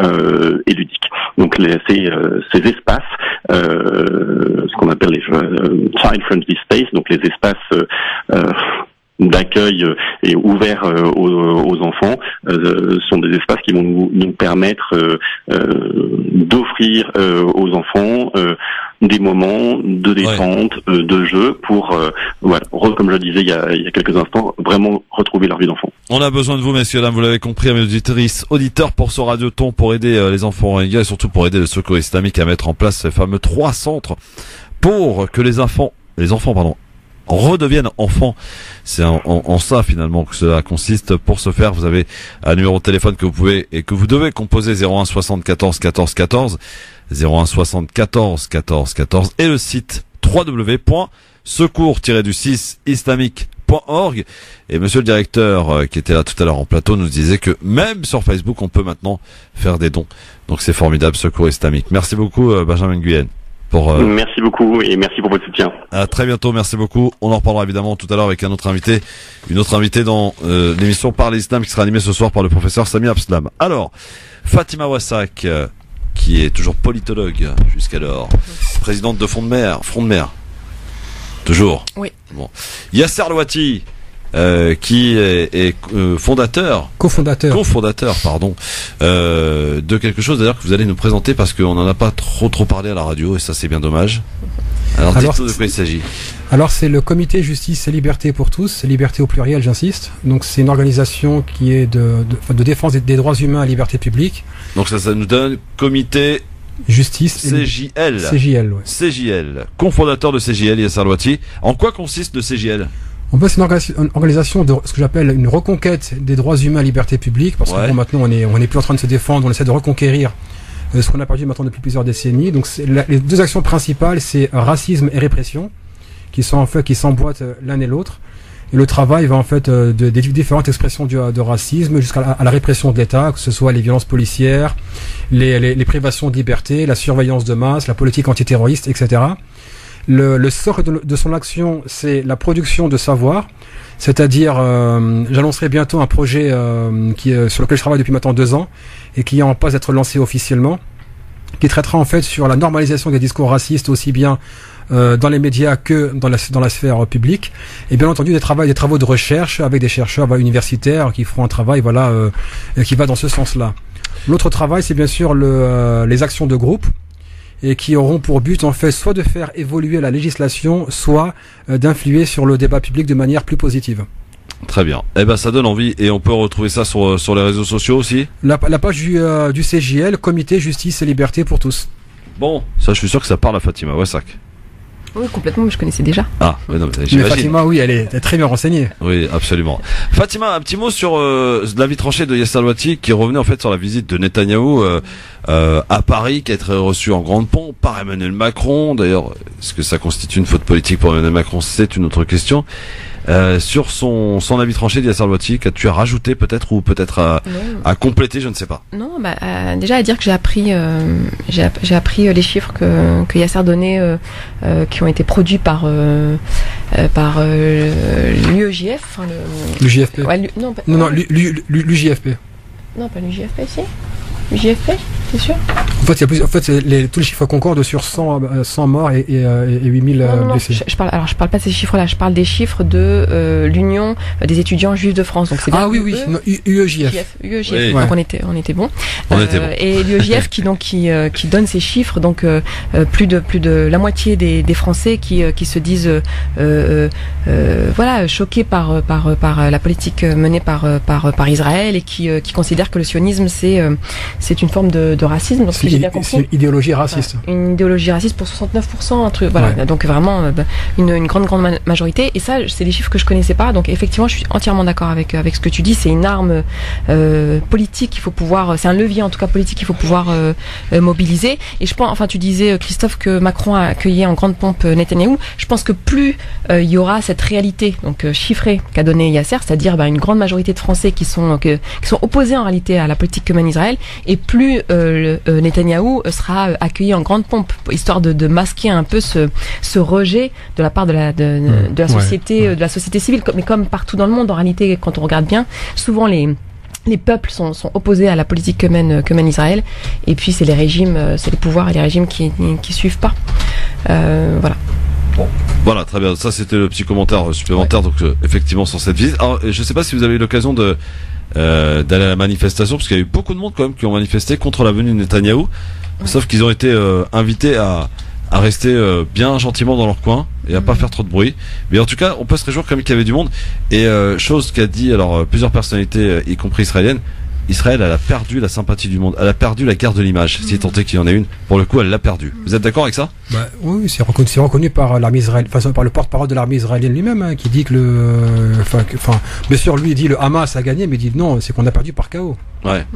Speaker 7: et ludiques. Donc ces espaces, ce qu'on appelle les child-friendly space, donc les espaces d'accueil et ouverts aux enfants, sont des espaces qui vont nous permettre d'offrir aux enfants des moments de détente, de jeu, pour voilà, comme je le disais il y a quelques instants, vraiment retrouver leur vie d'enfant. On
Speaker 2: a besoin de vous, messieurs, dames, vous l'avez compris, mes auditeurs, pour ce Radioton, pour aider les enfants Rohingyas et surtout pour aider le Secours islamique à mettre en place ces fameux 3 centres pour que les enfants redeviennent enfants. C'est en ça finalement que cela consiste. Pour ce faire, vous avez un numéro de téléphone que vous pouvez et que vous devez composer, 01 74 14 14 01 74 14 14, et le site www.secours-islamique.org. Et monsieur le directeur qui était là tout à l'heure en plateau nous disait que même sur Facebook on peut maintenant faire des dons. Donc c'est formidable, Secours islamique. Merci beaucoup Benjamin Nguyen.
Speaker 7: Merci beaucoup et merci pour votre soutien.
Speaker 2: À très bientôt, merci beaucoup. On en reparlera évidemment tout à l'heure avec une autre invitée dans l'émission Par l'Islam, qui sera animée ce soir par le professeur Sami Abslam. Alors, Fatima Wassak, qui est toujours politologue jusqu'alors, présidente de Front de Mer. Toujours.
Speaker 6: Oui.
Speaker 2: Bon. Yasser Louati, qui est cofondateur, de quelque chose d'ailleurs que vous allez nous présenter, parce qu'on n'en a pas trop parlé à la radio, et ça c'est bien dommage. Alors dites-nous de quoi il s'agit.
Speaker 4: Alors c'est le comité Justice et Liberté pour tous, liberté au pluriel, j'insiste. Donc c'est une organisation qui est de défense des droits humains et liberté publique.
Speaker 2: Donc ça nous donne comité
Speaker 4: Justice
Speaker 2: CJL.
Speaker 4: CJL, ouais.
Speaker 2: CJL, cofondateur de CJL, Yasser Louati. En quoi consiste le CJL ?
Speaker 4: En fait, c'est une organisation de ce que j'appelle une reconquête des droits humains et libertés publiques, parce que bon, maintenant on est plus en train de se défendre, on essaie de reconquérir ce qu'on a perdu maintenant depuis plusieurs décennies. Donc les deux actions principales, c'est racisme et répression, qui s'emboîtent l'un et l'autre. Et le travail va en fait des différentes expressions de racisme jusqu'à la répression de l'État, que ce soit les violences policières, les privations de liberté, la surveillance de masse, la politique antiterroriste, etc. Le socle de son action, c'est la production de savoir, c'est-à-dire, j'annoncerai bientôt un projet sur lequel je travaille depuis maintenant 2 ans et qui est en passe d'être lancé officiellement, qui traitera en fait sur la normalisation des discours racistes aussi bien dans les médias que dans la sphère publique, et bien entendu des travaux de recherche avec des chercheurs universitaires qui feront un travail qui va dans ce sens-là. L'autre travail, c'est bien sûr les actions de groupe, et qui auront pour but en fait soit de faire évoluer la législation, soit d'influer sur le débat public de manière plus positive.
Speaker 2: Très bien. Eh ben ça donne envie, et on peut retrouver ça sur les réseaux sociaux aussi.
Speaker 4: La page du CJL, Comité Justice et Liberté pour tous.
Speaker 2: Bon, ça je suis sûr que ça parle à Fatima Wassak.
Speaker 6: Oui, complètement, mais je connaissais déjà.
Speaker 2: Ah, mais non,
Speaker 4: mais Fatima, oui, elle est très bien renseignée.
Speaker 2: Oui, absolument. Fatima, un petit mot sur l'avis tranché de Yasser Al-Wati, qui revenait en fait sur la visite de Netanyahou à Paris, qui a été reçu en grande pompe par Emmanuel Macron. D'ailleurs, est-ce que ça constitue une faute politique pour Emmanuel Macron? C'est une autre question. Sur son avis tranché de Yasser Al-Wati, qu'as-tu à rajouter peut-être, ou peut-être à compléter, je ne sais pas.
Speaker 6: Non, déjà à dire que j'ai appris les chiffres que Yasser donnait, qui ont été produits par l'UEJF,
Speaker 4: l'UJFP.
Speaker 6: Ouais,
Speaker 4: l'UJFP.
Speaker 6: Non, pas l'UJFP, si. l'UJFP, c'est sûr.
Speaker 4: En fait, tous les chiffres concordent sur 100 morts et 8000 blessés.
Speaker 6: Je parle pas de ces chiffres-là, je parle des chiffres de l'Union des étudiants juifs de France. Donc c'est bien
Speaker 4: UEJF.
Speaker 6: UEJF. Oui. Donc on était bon. Et l'UEJF qui donne ces chiffres, donc plus de la moitié des Français qui se disent choqués par la politique menée par Israël, et qui considèrent que le sionisme c'est une forme de racisme. Donc
Speaker 4: c'est une idéologie raciste.
Speaker 6: Une idéologie raciste pour 69%, un truc. Voilà. Ouais. Donc vraiment une grande majorité. Et ça, c'est des chiffres que je connaissais pas. Donc effectivement, je suis entièrement d'accord avec ce que tu dis. C'est une arme politique qu'il faut pouvoir. C'est un levier en tout cas politique qu'il faut pouvoir mobiliser. Et je pense, enfin, tu disais Christophe que Macron a accueilli en grande pompe Netanyahou. Je pense que plus il y aura cette réalité donc chiffrée qu'a donnée Yasser, c'est-à-dire une grande majorité de Français qui sont opposés en réalité à la politique que mène Israël, et plus Netanyahou sera accueilli en grande pompe, histoire de masquer un peu ce rejet de la part de la société, de la société civile, mais comme partout dans le monde en réalité, quand on regarde bien, souvent les peuples sont opposés à la politique que mène Israël, et puis c'est les régimes, c'est les pouvoirs et les régimes qui suivent pas. Voilà.
Speaker 2: Bon, voilà, très bien. Ça, c'était le petit commentaire supplémentaire. Ouais. Donc, effectivement, sur cette visite. Alors, je sais pas si vous avez eu l'occasion d'aller à la manifestation, parce qu'il y a eu beaucoup de monde quand même qui ont manifesté contre la venue de Netanyahou. Ouais. Sauf qu'ils ont été invités à rester bien gentiment dans leur coin et à pas faire trop de bruit. Mais en tout cas, on peut se réjouir quand même qu'il y avait du monde. Et chose qu'a dit plusieurs personnalités, y compris israéliennes. Israël, elle a perdu la sympathie du monde, elle a perdu la guerre de l'image, si tant est qu'il y en a une. Pour le coup, elle l'a perdue. Vous êtes d'accord avec ça?
Speaker 4: Oui, c'est reconnu par l'armée israélienne, par le porte-parole de l'armée israélienne lui-même, qui dit que bien sûr, lui il dit le Hamas a gagné, mais il dit non, c'est qu'on a perdu par chaos.
Speaker 2: Ouais.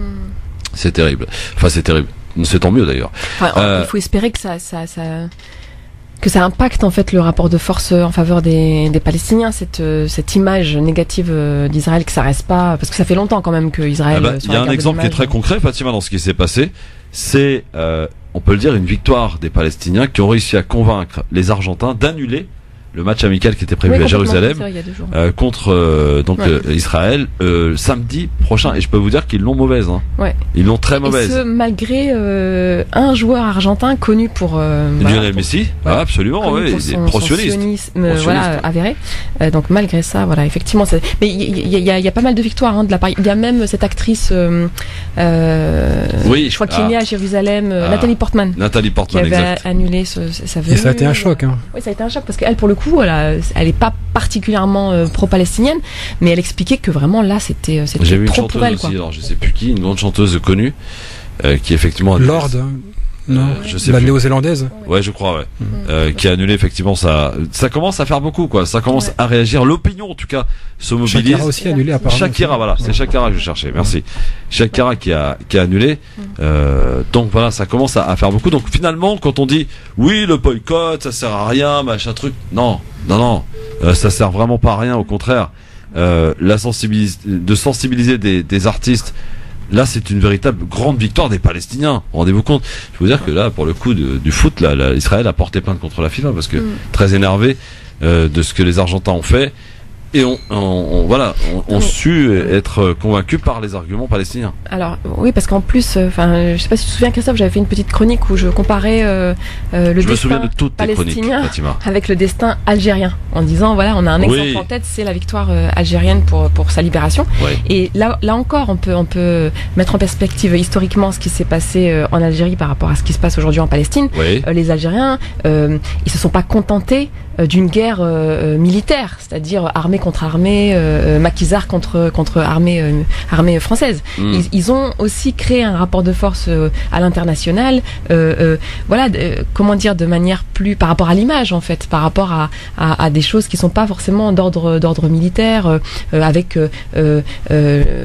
Speaker 2: C'est terrible. Enfin, c'est terrible. C'est tant mieux d'ailleurs.
Speaker 6: Enfin, il faut espérer que que ça impacte en fait le rapport de force en faveur des Palestiniens, cette image négative d'Israël, que ça reste pas, parce que ça fait longtemps quand même que Israël.
Speaker 2: Il y a un exemple qui est très concret, Fatima, dans ce qui s'est passé. C'est, on peut le dire, une victoire des Palestiniens qui ont réussi à convaincre les Argentins d'annuler le match amical qui était prévu à Jérusalem contre Israël samedi prochain, et je peux vous dire qu'ils l'ont mauvaise. Ouais. Ils l'ont très mauvaise.
Speaker 6: Et ce, malgré un joueur argentin connu pour
Speaker 2: Lionel Messi, absolument, oui,
Speaker 6: son sionisme avéré. Donc malgré ça, voilà, effectivement, mais il y a pas mal de victoires de la part. Il y a même cette actrice, je crois qu'il est née à Jérusalem, Nathalie Portman, qui avait annulé sa venue.
Speaker 4: Et ça a été un choc.
Speaker 6: Oui, ça a été un choc parce qu'elle, pour le coup, elle est pas particulièrement pro-palestinienne, mais elle expliquait que vraiment là c'était
Speaker 2: j'ai vu
Speaker 6: trop
Speaker 2: une chanteuse
Speaker 6: pour elle,
Speaker 2: aussi, alors je sais plus qui, une grande chanteuse connue qui effectivement
Speaker 4: Lorde Non,
Speaker 2: je sais
Speaker 4: la
Speaker 2: plus.
Speaker 4: néo-zélandaise.
Speaker 2: Ouais, je crois, ouais. Qui a annulé effectivement ça. Ça commence à faire beaucoup, quoi. Ça commence à réagir. L'opinion, en tout cas, se mobilise.
Speaker 4: Shakira aussi annulé apparemment.
Speaker 2: Shakira, voilà, c'est Shakira que je cherchais. Merci. Shakira qui a annulé. Donc voilà, ça commence à faire beaucoup. Donc finalement, quand on dit oui, le boycott, ça sert à rien, machin truc. Non, ça sert vraiment pas à rien. Au contraire, de sensibiliser des artistes. Là, c'est une véritable grande victoire des Palestiniens. Rendez-vous compte. Je veux dire que là, pour le coup du foot, là, Israël a porté plainte contre la FIFA parce que très énervé de ce que les Argentins ont fait. Et on su être convaincus par les arguments palestiniens.
Speaker 6: Alors oui, parce qu'en plus, je sais pas si tu te souviens, Christophe, j'avais fait une petite chronique où je comparais le destin palestinien avec le destin algérien, en disant voilà, on a un exemple en tête, c'est la victoire algérienne pour sa libération. Oui. Et là encore, on peut mettre en perspective historiquement ce qui s'est passé en Algérie par rapport à ce qui se passe aujourd'hui en Palestine. Oui. Les Algériens, ils se sont pas contentés d'une guerre militaire, c'est-à-dire armée contre armée, maquisard contre armée française. Ils ont aussi créé un rapport de force à l'international, comment dire, de manière plus par rapport à l'image en fait, par rapport à des choses qui sont pas forcément d'ordre militaire, avec vous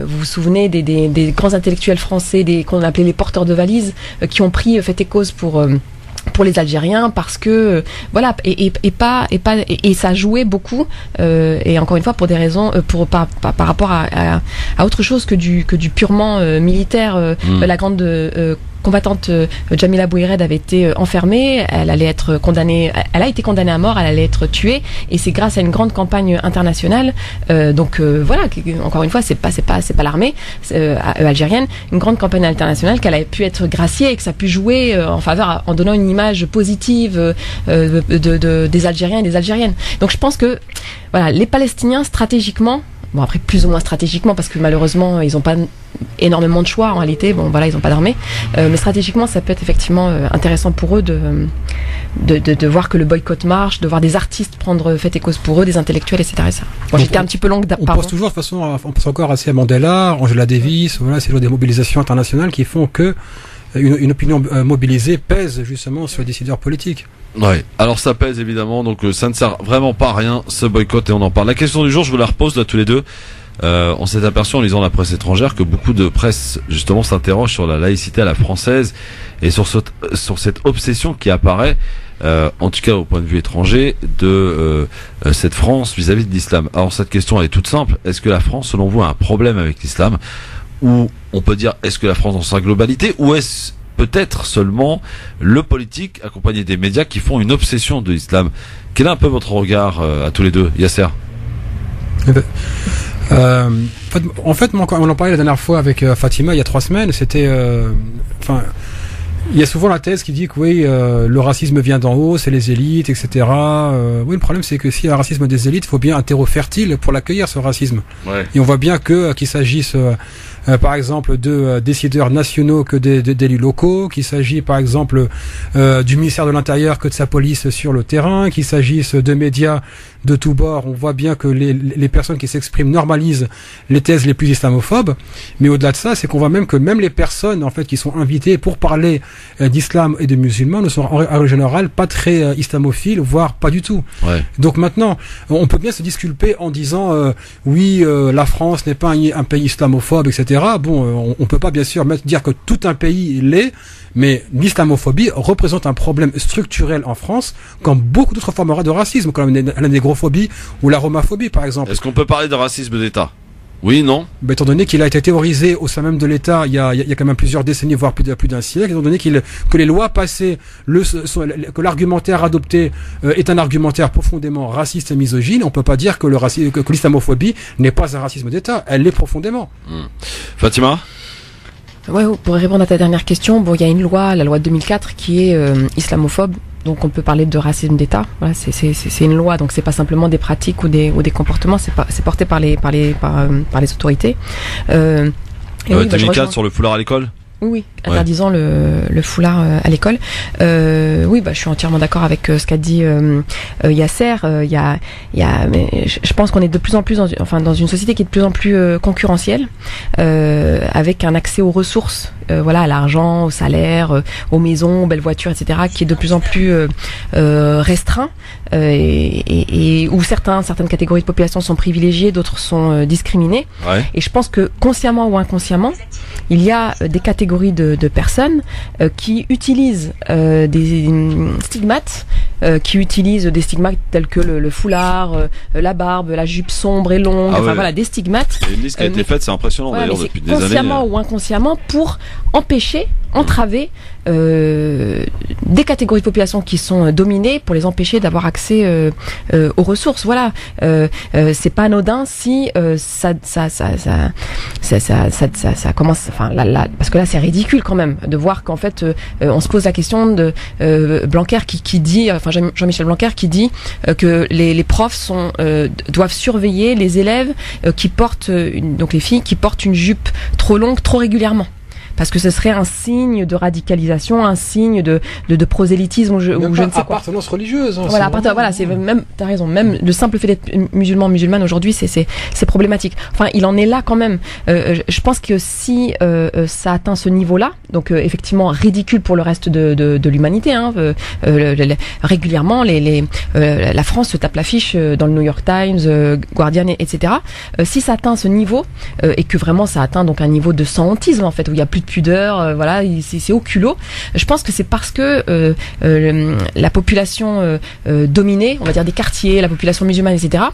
Speaker 6: vous souvenez des grands intellectuels français, qu'on appelait les porteurs de valises, qui ont pris fait et cause pour les Algériens parce que voilà et ça jouait beaucoup et encore une fois pour des raisons par rapport à autre chose que du purement militaire. La grande combattante Jamila Bouhired avait été enfermée, elle allait être condamnée, elle a été condamnée à mort, elle allait être tuée, et c'est grâce à une grande campagne internationale, voilà, encore une fois, c'est pas l'armée algérienne, une grande campagne internationale qu'elle a pu être graciée et que ça a pu jouer en faveur, en donnant une image positive des Algériens et des Algériennes. Donc je pense que voilà, les Palestiniens stratégiquement, bon après plus ou moins stratégiquement parce que malheureusement ils n'ont pas énormément de choix en réalité, bon voilà, ils n'ont pas d'armée, mais stratégiquement ça peut être effectivement intéressant pour eux de voir que le boycott marche, de voir des artistes prendre fait et cause pour eux, des intellectuels, etc. Bon, j'étais un petit peu longue.
Speaker 4: On pense toujours de toute façon, on pense encore assez à Mandela, Angela Davis, voilà, c'est des mobilisations internationales qui font que une opinion mobilisée pèse justement sur les décideurs politiques.
Speaker 2: Ouais, alors ça pèse évidemment, donc ça ne sert vraiment pas à rien ce boycott et on en parle. La question du jour, je vous la repose là tous les deux. On s'est aperçu en lisant la presse étrangère que beaucoup de presse justement s'interroge sur la laïcité à la française et sur cette obsession qui apparaît, en tout cas au point de vue étranger, de cette France vis-à-vis de l'islam. Alors cette question elle est toute simple, est-ce que la France selon vous a un problème avec l'islam? Ou on peut dire, est-ce que la France dans sa globalité, ou est-ce peut-être seulement le politique accompagné des médias qui font une obsession de l'islam? Quel est un peu votre regard à tous les deux, Yasser?
Speaker 4: En fait, on en parlait la dernière fois avec Fatima il y a 3 semaines. C'était, il y a souvent la thèse qui dit que oui, le racisme vient d'en haut, c'est les élites, etc. Oui, le problème c'est que s'il y a un racisme des élites, il faut bien un terreau fertile pour l'accueillir, ce racisme. Ouais. Et on voit bien qu'il s'agisse par exemple de décideurs nationaux que d'élus locaux, qu'il s'agit par exemple du ministère de l'Intérieur que de sa police sur le terrain, qu'il s'agisse de médias de tous bords. On voit bien que les personnes qui s'expriment normalisent les thèses les plus islamophobes. Mais au-delà de ça, c'est qu'on voit même que même les personnes en fait qui sont invitées pour parler d'islam et de musulmans ne sont en général pas très islamophiles, voire pas du tout. Ouais. Donc maintenant, on peut bien se disculper en disant oui, la France n'est pas un pays islamophobe, etc. Bon, on peut pas bien sûr dire que tout un pays l'est, mais l'islamophobie représente un problème structurel en France, comme beaucoup d'autres formes de racisme, comme la négrophobie ou la romaphobie, par exemple.
Speaker 2: Est-ce qu'on peut parler de racisme d'État? Oui, non.
Speaker 4: Ben, étant donné qu'il a été théorisé au sein même de l'État il y a quand même plusieurs décennies, voire plus d'un siècle, étant donné que les lois passées, que l'argumentaire adopté est un argumentaire profondément raciste et misogyne, on peut pas dire que que l'islamophobie n'est pas un racisme d'État. Elle l'est profondément.
Speaker 2: Fatima?
Speaker 6: Ouais, pour répondre à ta dernière question, bon, il y a une loi, la loi de 2004, qui est islamophobe. Donc on peut parler de racisme d'État. Voilà, c'est une loi, donc c'est pas simplement des pratiques ou des comportements. C'est porté par les autorités.
Speaker 2: 2004 sur le foulard à l'école.
Speaker 6: Oui, interdisant le foulard à l'école. Oui, bah, je suis entièrement d'accord avec ce qu'a dit Yasser. Mais je pense qu'on est de plus en plus dans une société qui est de plus en plus concurrentielle, avec un accès aux ressources, voilà, à l'argent, au salaire, aux maisons, aux belles voitures, etc., qui est de plus en plus restreint, et où certaines catégories de population sont privilégiées, d'autres sont discriminées.
Speaker 2: Ouais.
Speaker 6: Et je pense que consciemment ou inconsciemment, il y a des catégories de personnes qui utilisent des stigmates, qui utilisent des stigmates tels que le foulard, la barbe, la jupe sombre et longue, voilà, des stigmates.
Speaker 2: Il y a une liste qui a été faite, c'est impressionnant d'ailleurs depuis des années.
Speaker 6: Consciemment ou inconsciemment, pour empêcher, entraver des catégories de population qui sont dominées, pour les empêcher d'avoir accès aux ressources. Voilà, c'est pas anodin si ça commence. Enfin, parce que là, c'est ridicule quand même de voir qu'en fait, on se pose la question de Blanquer qui dit, enfin Jean-Michel Blanquer qui dit que les profs doivent surveiller les élèves qui portent donc les filles qui portent une jupe trop longue trop régulièrement. Parce que ce serait un signe de radicalisation, un signe de prosélytisme ou je ne sais quoi.
Speaker 4: Appartenance religieuse. Hein,
Speaker 6: voilà, c'est même, t'as raison, même le simple fait d'être musulmane aujourd'hui, c'est problématique. Enfin, il en est là quand même. Je pense que si ça atteint ce niveau-là, donc effectivement ridicule pour le reste de l'humanité, hein, régulièrement la France se tape l'affiche dans le New York Times, Guardian, etc. Si ça atteint ce niveau et que vraiment ça atteint donc un niveau de sans-hontisme en fait, où il y a plus de pudeur, voilà, c'est au culot. Je pense que c'est parce que la population dominée, on va dire des quartiers, la population musulmane, etc.,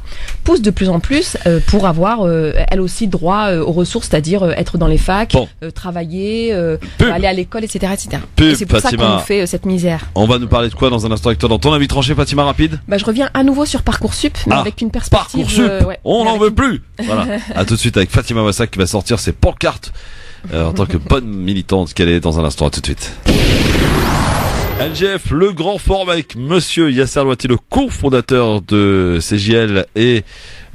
Speaker 6: pousse de plus en plus pour avoir elle aussi droit aux ressources, c'est-à-dire être dans les facs, travailler, aller à l'école, etc., etc. Et c'est pour
Speaker 2: Fatima,
Speaker 6: ça qu'on nous fait cette misère.
Speaker 2: On va nous parler de quoi dans un instant avec toi dans ton avis tranché, Fatima, rapide?
Speaker 6: Bah, je reviens à nouveau sur Parcoursup, mais avec une perspective.
Speaker 2: Parcoursup, on n'en veut plus. Voilà. À tout de suite avec Fatima Wassak qui va sortir ses pancartes en tant que bonne militante qu'elle est dans un instant. À tout de suite. LGF, le grand forum avec monsieur Yasser Louati, le cofondateur de CJL, et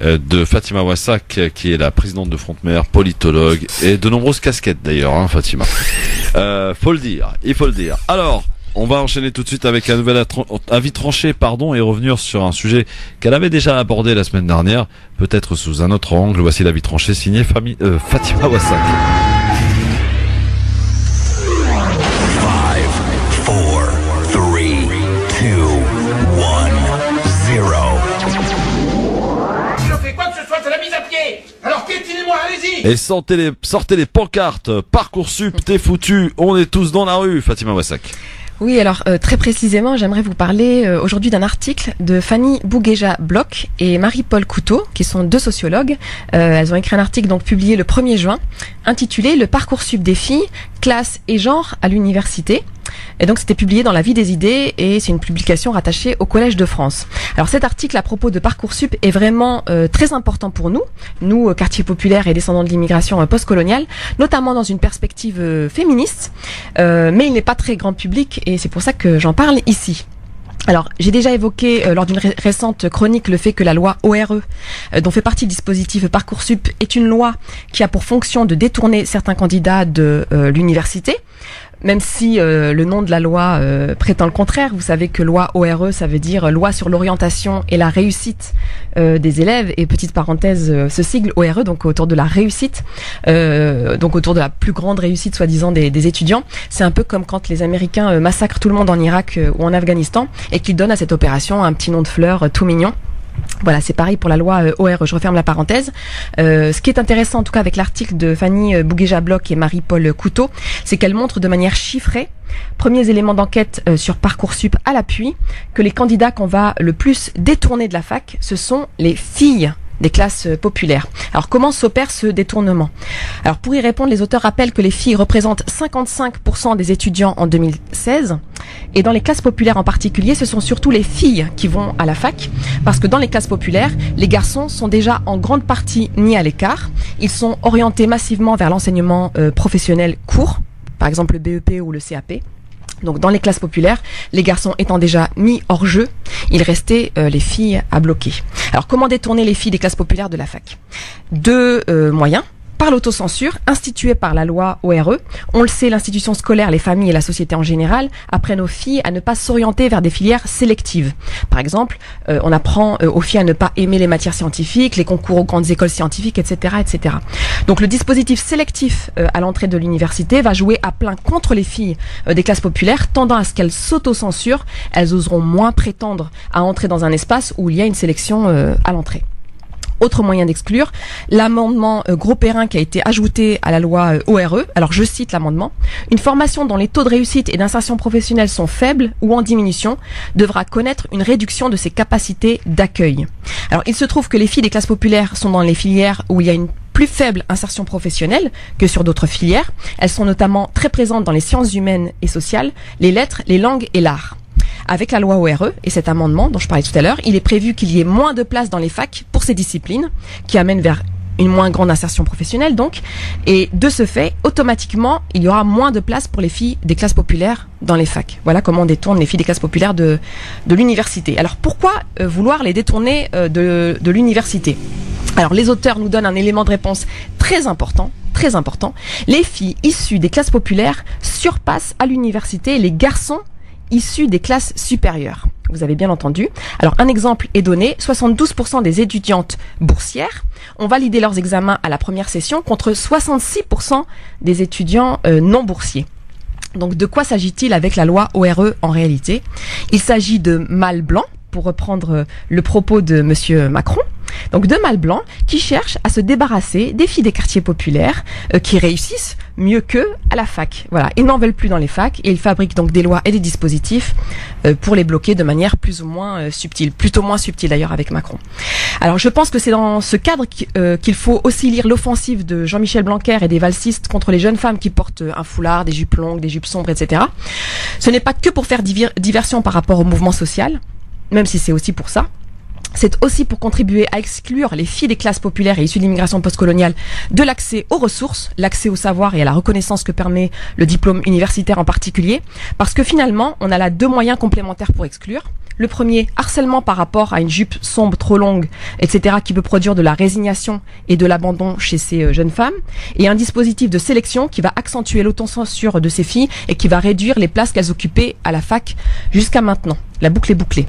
Speaker 2: de Fatima Wassak, qui est la présidente de Frontemer, politologue, et de nombreuses casquettes d'ailleurs, hein, Fatima. Faut le dire, il faut le dire. Alors, on va enchaîner tout de suite avec un nouvel avis tranché, et revenir sur un sujet qu'elle avait déjà abordé la semaine dernière, peut-être sous un autre angle. Voici l'avis tranché signé Fatima Wassak.
Speaker 8: 5, 4, 3, 2, 1, 0.
Speaker 5: Si je fais quoi que ce soit, c'est la mise à pied. Alors piétinez-moi, allez-y.
Speaker 2: Et sortez les pancartes. Parcoursup, t'es foutu. On est tous dans la rue. Fatima Wassak.
Speaker 6: Oui, alors très précisément, j'aimerais vous parler aujourd'hui d'un article de Fanny Bouguéja-Bloch et Marie-Paul Couteau, qui sont deux sociologues. Elles ont écrit un article donc publié le 1er juin, intitulé « Le Parcoursup des filles, classe et genre à l'université ». Et donc c'était publié dans La Vie des idées et c'est une publication rattachée au Collège de France. Alors cet article à propos de Parcoursup est vraiment très important pour nous quartiers populaires et descendants de l'immigration postcoloniale, notamment dans une perspective féministe, mais il n'est pas très grand public et c'est pour ça que j'en parle ici. Alors, j'ai déjà évoqué lors d'une récente chronique le fait que la loi ORE, dont fait partie le dispositif Parcoursup, est une loi qui a pour fonction de détourner certains candidats de l'université. Même si le nom de la loi prétend le contraire, vous savez que loi ORE, ça veut dire loi sur l'orientation et la réussite des élèves. Et petite parenthèse, ce sigle ORE, donc autour de la réussite, donc autour de la plus grande réussite soi-disant des étudiants. C'est un peu comme quand les Américains massacrent tout le monde en Irak ou en Afghanistan et qu'ils donnent à cette opération un petit nom de fleur tout mignon. Voilà, c'est pareil pour la loi OR, je referme la parenthèse. Ce qui est intéressant en tout cas avec l'article de Fanny Bouguéja-Bloch et Marie-Paul Couteau, c'est qu'elle montre de manière chiffrée, premiers éléments d'enquête sur Parcoursup à l'appui, que les candidats qu'on va le plus détourner de la fac, ce sont les filles des classes populaires. Alors comment s'opère ce détournement? Alors pour y répondre, les auteurs rappellent que les filles représentent 55% des étudiants en 2016 et dans les classes populaires en particulier, ce sont surtout les filles qui vont à la fac parce que dans les classes populaires, les garçons sont déjà en grande partie mis à l'écart. Ils sont orientés massivement vers l'enseignement professionnel court, par exemple le BEP ou le CAP. Donc dans les classes populaires, les garçons étant déjà mis hors jeu, il restait les filles à bloquer. Alors comment détourner les filles des classes populaires de la fac? Deux moyens. par l'autocensure instituée par la loi ORE. On le sait, l'institution scolaire, les familles et la société en général apprennent aux filles à ne pas s'orienter vers des filières sélectives. Par exemple, on apprend aux filles à ne pas aimer les matières scientifiques, les concours aux grandes écoles scientifiques, etc., etc. Donc le dispositif sélectif à l'entrée de l'université va jouer à plein contre les filles des classes populaires, tendant à ce qu'elles s'autocensurent. Elles oseront moins prétendre à entrer dans un espace où il y a une sélection à l'entrée. Autre moyen d'exclure, l'amendement Gros-Perrin qui a été ajouté à la loi ORE. Alors je cite l'amendement. Une formation dont les taux de réussite et d'insertion professionnelle sont faibles ou en diminution devra connaître une réduction de ses capacités d'accueil. Alors il se trouve que les filles des classes populaires sont dans les filières où il y a une plus faible insertion professionnelle que sur d'autres filières. Elles sont notamment très présentes dans les sciences humaines et sociales, les lettres, les langues et l'art. Avec la loi ORE et cet amendement dont je parlais tout à l'heure, il est prévu qu'il y ait moins de place dans les facs pour ces disciplines, qui amènent vers une moins grande insertion professionnelle donc, et de ce fait, automatiquement, il y aura moins de place pour les filles des classes populaires dans les facs. Voilà comment on détourne les filles des classes populaires de l'université. Alors pourquoi vouloir les détourner de l'université ? Alors les auteurs nous donnent un élément de réponse très important. Les filles issues des classes populaires surpassent à l'université les garçons issus des classes supérieures. Vous avez bien entendu. Alors un exemple est donné, 72% des étudiantes boursières ont validé leurs examens à la première session contre 66% des étudiants non boursiers. Donc de quoi s'agit-il avec la loi ORE en réalité ? Il s'agit de mâles blancs, pour reprendre le propos de monsieur Macron. Donc de mâles blancs qui cherchent à se débarrasser des filles des quartiers populaires qui réussissent mieux qu'eux à la fac. Voilà, ils n'en veulent plus dans les facs et ils fabriquent donc des lois et des dispositifs pour les bloquer de manière plus ou moins subtile, plutôt moins subtile d'ailleurs avec Macron. Alors je pense que c'est dans ce cadre qu'il faut aussi lire l'offensive de Jean-Michel Blanquer et des valsistes contre les jeunes femmes qui portent un foulard, des jupes longues, des jupes sombres, etc. Ce n'est pas que pour faire diversion par rapport au mouvement social, même si c'est aussi pour ça. C'est aussi pour contribuer à exclure les filles des classes populaires et issues de l'immigration postcoloniale de l'accès aux ressources, l'accès au savoir et à la reconnaissance que permet le diplôme universitaire en particulier, parce que finalement, on a là deux moyens complémentaires pour exclure. Le premier, harcèlement par rapport à une jupe sombre trop longue, etc., qui peut produire de la résignation et de l'abandon chez ces jeunes femmes, et un dispositif de sélection qui va accentuer l'autocensure de ces filles et qui va réduire les places qu'elles occupaient à la fac jusqu'à maintenant. La boucle est bouclée.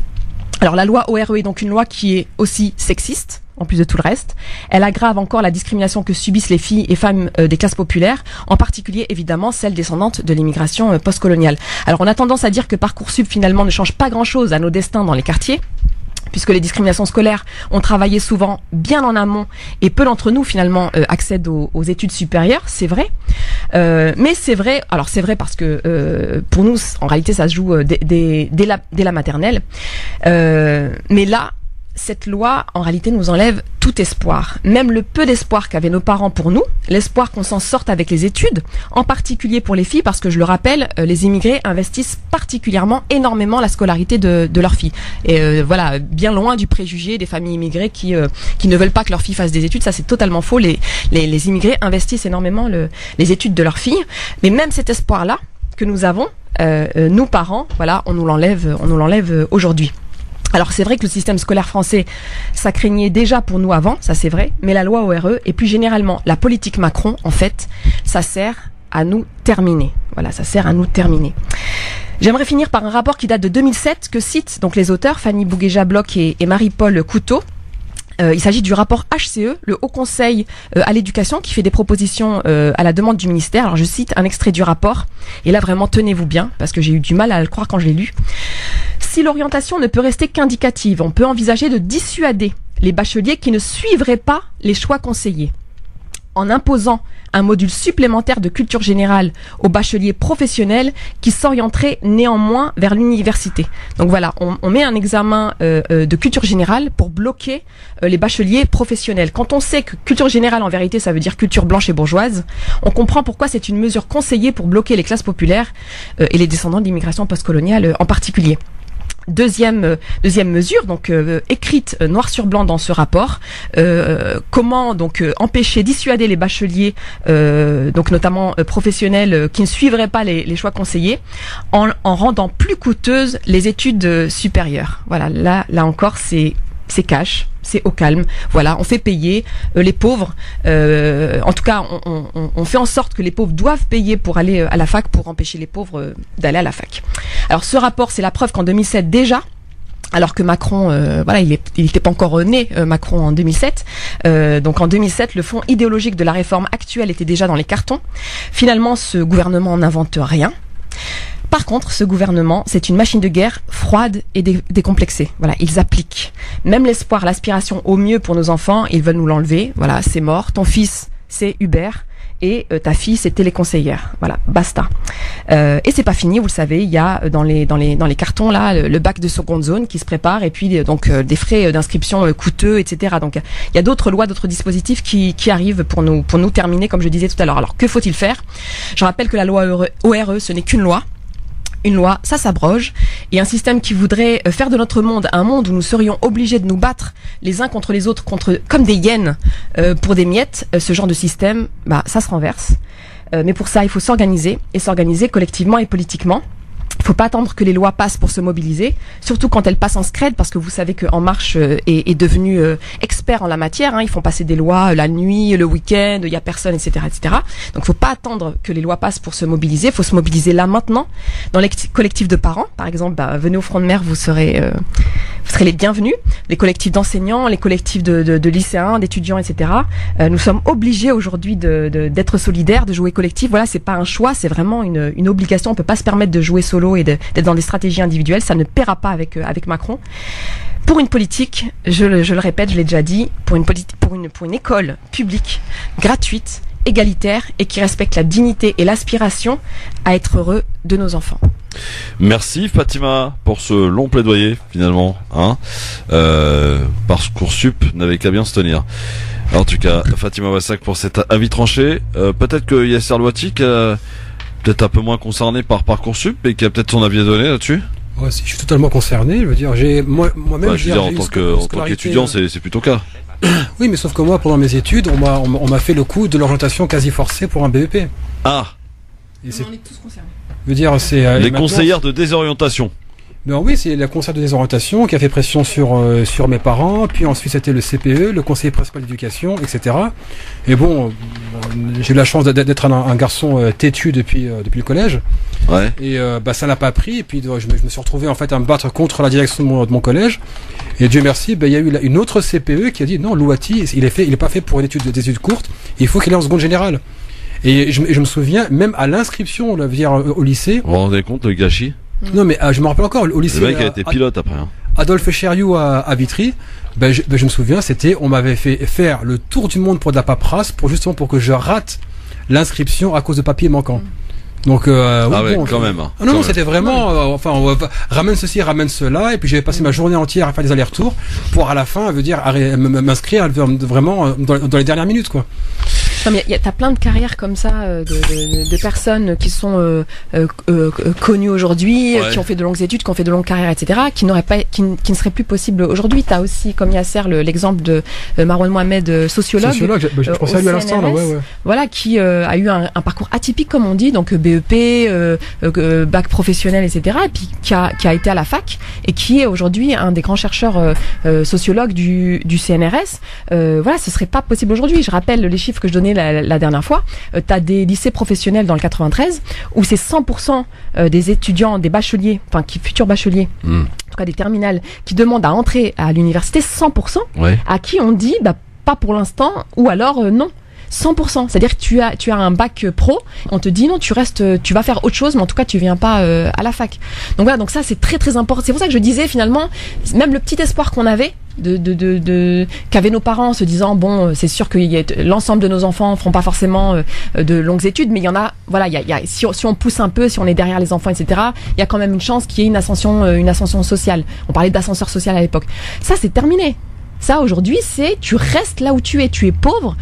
Speaker 6: Alors la loi ORE est donc une loi qui est aussi sexiste, en plus de tout le reste. Elle aggrave encore la discrimination que subissent les filles et femmes des classes populaires, en particulier évidemment celles descendantes de l'immigration postcoloniale. Alors on a tendance à dire que Parcoursup finalement ne change pas grand-chose à nos destins dans les quartiers, puisque les discriminations scolaires ont travaillé souvent bien en amont et peu d'entre nous finalement accèdent aux études supérieures, c'est vrai. Mais c'est vrai, alors c'est vrai parce que pour nous en réalité ça se joue dès la maternelle. Mais là, cette loi, en réalité, nous enlève tout espoir. Même le peu d'espoir qu'avaient nos parents pour nous, l'espoir qu'on s'en sorte avec les études, en particulier pour les filles, parce que je le rappelle, les immigrés investissent particulièrement énormément la scolarité de leurs filles. Et voilà, bien loin du préjugé des familles immigrées qui ne veulent pas que leurs filles fassent des études, ça c'est totalement faux. Les immigrés investissent énormément les études de leurs filles. Mais même cet espoir-là que nous avons, nous parents, voilà, on nous l'enlève aujourd'hui. Alors c'est vrai que le système scolaire français, ça craignait déjà pour nous avant, ça c'est vrai, mais la loi ORE et plus généralement la politique Macron, en fait, ça sert à nous terminer. Voilà, ça sert à nous terminer. J'aimerais finir par un rapport qui date de 2007 que citent donc les auteurs Fanny Bouguéja-Bloch et Marie-Paul Couteau. Il s'agit du rapport HCE, le Haut Conseil à l'éducation, qui fait des propositions à la demande du ministère. Alors je cite un extrait du rapport, et là vraiment tenez-vous bien, parce que j'ai eu du mal à le croire quand je l'ai lu. Si l'orientation ne peut rester qu'indicative, on peut envisager de dissuader les bacheliers qui ne suivraient pas les choix conseillés, en imposant un module supplémentaire de culture générale aux bacheliers professionnels qui s'orienteraient néanmoins vers l'université. Donc voilà, on met un examen de culture générale pour bloquer les bacheliers professionnels. Quand on sait que culture générale en vérité ça veut dire culture blanche et bourgeoise, on comprend pourquoi c'est une mesure conseillée pour bloquer les classes populaires et les descendants de l'immigration postcoloniale en particulier. Deuxième mesure, donc écrite noir sur blanc dans ce rapport, comment donc empêcher, dissuader les bacheliers, donc notamment professionnels, qui ne suivraient pas les choix conseillés, en rendant plus coûteuses les études supérieures. Voilà, là encore c'est c'est cash, c'est au calme. Voilà, on fait payer les pauvres. En tout cas, on fait en sorte que les pauvres doivent payer pour aller à la fac, pour empêcher les pauvres d'aller à la fac. Alors ce rapport, c'est la preuve qu'en 2007 déjà, alors que Macron, voilà, il était pas encore né, Macron en 2007. Donc en 2007, le fond idéologique de la réforme actuelle était déjà dans les cartons. Finalement, ce gouvernement n'invente rien. Par contre, ce gouvernement, c'est une machine de guerre froide et décomplexée. Voilà, ils appliquent. Même l'espoir, l'aspiration au mieux pour nos enfants, ils veulent nous l'enlever. Voilà, c'est mort. Ton fils, c'est Hubert. Et ta fille, c'est téléconseillère. Voilà, basta. Et c'est pas fini, vous le savez, il y a dans les cartons là le bac de seconde zone qui se prépare, et puis donc des frais d'inscription coûteux, etc. Donc il y a d'autres lois, d'autres dispositifs qui arrivent pour nous terminer, comme je disais tout à l'heure. Alors que faut-il faire? Je rappelle que la loi ORE, ce n'est qu'une loi. Une loi, ça s'abroge, et un système qui voudrait faire de notre monde un monde où nous serions obligés de nous battre les uns contre les autres, comme des hyènes pour des miettes, ce genre de système, ça se renverse. Mais pour ça, il faut s'organiser, et s'organiser collectivement et politiquement. Il faut pas attendre que les lois passent pour se mobiliser, surtout quand elles passent en scred, parce que vous savez que En Marche est devenu expert en la matière. Hein, ils font passer des lois la nuit, le week-end, il y a personne, etc., etc. Donc, il faut pas attendre que les lois passent pour se mobiliser. Il faut se mobiliser là maintenant. Dans les collectifs de parents, par exemple, venez au front de mer, vous serez les bienvenus. Les collectifs d'enseignants, les collectifs de lycéens, d'étudiants, etc. Nous sommes obligés aujourd'hui d'être solidaires, de jouer collectif. Voilà, c'est pas un choix, c'est vraiment une obligation. On peut pas se permettre de jouer solo et d'être dans des stratégies individuelles, ça ne paiera pas avec Macron. Pour une politique, je le répète, je l'ai déjà dit, pour une école publique, gratuite, égalitaire et qui respecte la dignité et l'aspiration à être heureux de nos enfants.
Speaker 2: Merci Fatima pour ce long plaidoyer finalement. Parcoursup n'avait qu'à bien se tenir. Alors, en tout cas, Fatima Wassak pour cet avis tranché. Peut-être que Yasser Louati peut-être un peu moins concerné par Parcoursup et qui a peut-être son avis à donner là-dessus.
Speaker 4: Ouais, si, je suis totalement concerné. Je veux dire, moi-même.
Speaker 2: Je veux dire, en tant qu'étudiant, c'est plutôt le cas.
Speaker 4: Oui, mais sauf que moi, pendant mes études, on m'a fait le coup de l'orientation quasi forcée pour un BEP.
Speaker 2: Ah.
Speaker 6: On est tous concernés.
Speaker 4: Je veux dire, c'est
Speaker 2: les conseillères de désorientation.
Speaker 4: Ben oui, c'est la conseillère de désorientation qui a fait pression sur mes parents, puis ensuite c'était le CPE, le conseiller principal d'éducation, etc. Et bon, j'ai eu la chance d'être un garçon têtu depuis le collège.
Speaker 2: Ouais.
Speaker 4: Et ça n'a pas pris, et puis je me suis retrouvé en fait à me battre contre la direction de mon collège. Et Dieu merci, il y a eu une autre CPE qui a dit non, Louati, il est pas fait pour des études courtes, il faut qu'il aille en seconde générale. Et je me souviens, même à l'inscription, au lycée.
Speaker 2: Vous vous rendez compte le gâchis?
Speaker 4: Non mais je me rappelle encore au lycée.
Speaker 2: Le mec a été pilote après.
Speaker 4: Adolphe Chériou à Vitry. Je me souviens, on m'avait fait faire le tour du monde pour de la paperasse pour que je rate l'inscription à cause de papiers manquants. Donc
Speaker 2: quand même.
Speaker 4: Non, c'était vraiment ramène ceci, ramène cela, et puis j'avais passé ma journée entière à faire des allers-retours pour à la fin m'inscrire vraiment dans les dernières minutes quoi.
Speaker 6: Non, mais t'as plein de carrières comme ça de personnes qui sont connues aujourd'hui, qui ont fait de longues études, qui ont fait de longues carrières, etc., qui ne seraient plus possibles aujourd'hui. T'as aussi, comme Yasser, l'exemple de Marouane Mohamed, sociologue.
Speaker 4: Je pensais à lui à l'instant, là, ouais.
Speaker 6: Voilà, qui a eu un parcours atypique, comme on dit, donc BEP, bac professionnel, etc., et puis qui a été à la fac et qui est aujourd'hui un des grands chercheurs sociologues du CNRS. Voilà, ce serait pas possible aujourd'hui. Je rappelle les chiffres que je donnais la dernière fois. T'as des lycées professionnels dans le 93 où c'est 100% des étudiants, des bacheliers, futurs bacheliers, en tout cas des terminales, qui demandent à entrer à l'université, 100%, à qui on dit pas pour l'instant, ou alors non. 100%, c'est-à-dire que tu as un bac pro, on te dit non, tu vas faire autre chose, mais en tout cas tu viens pas à la fac. Donc voilà, donc ça c'est très très important. C'est pour ça que je disais finalement, même le petit espoir qu'on avait qu'avaient nos parents, en se disant bon, c'est sûr que l'ensemble de nos enfants feront pas forcément de longues études, mais il y en a, voilà, si on pousse un peu, si on est derrière les enfants, etc., il y a quand même une chance qu'il y ait une ascension sociale. On parlait d'ascenseur social à l'époque. Ça c'est terminé. Ça aujourd'hui, tu restes là où tu es pauvre,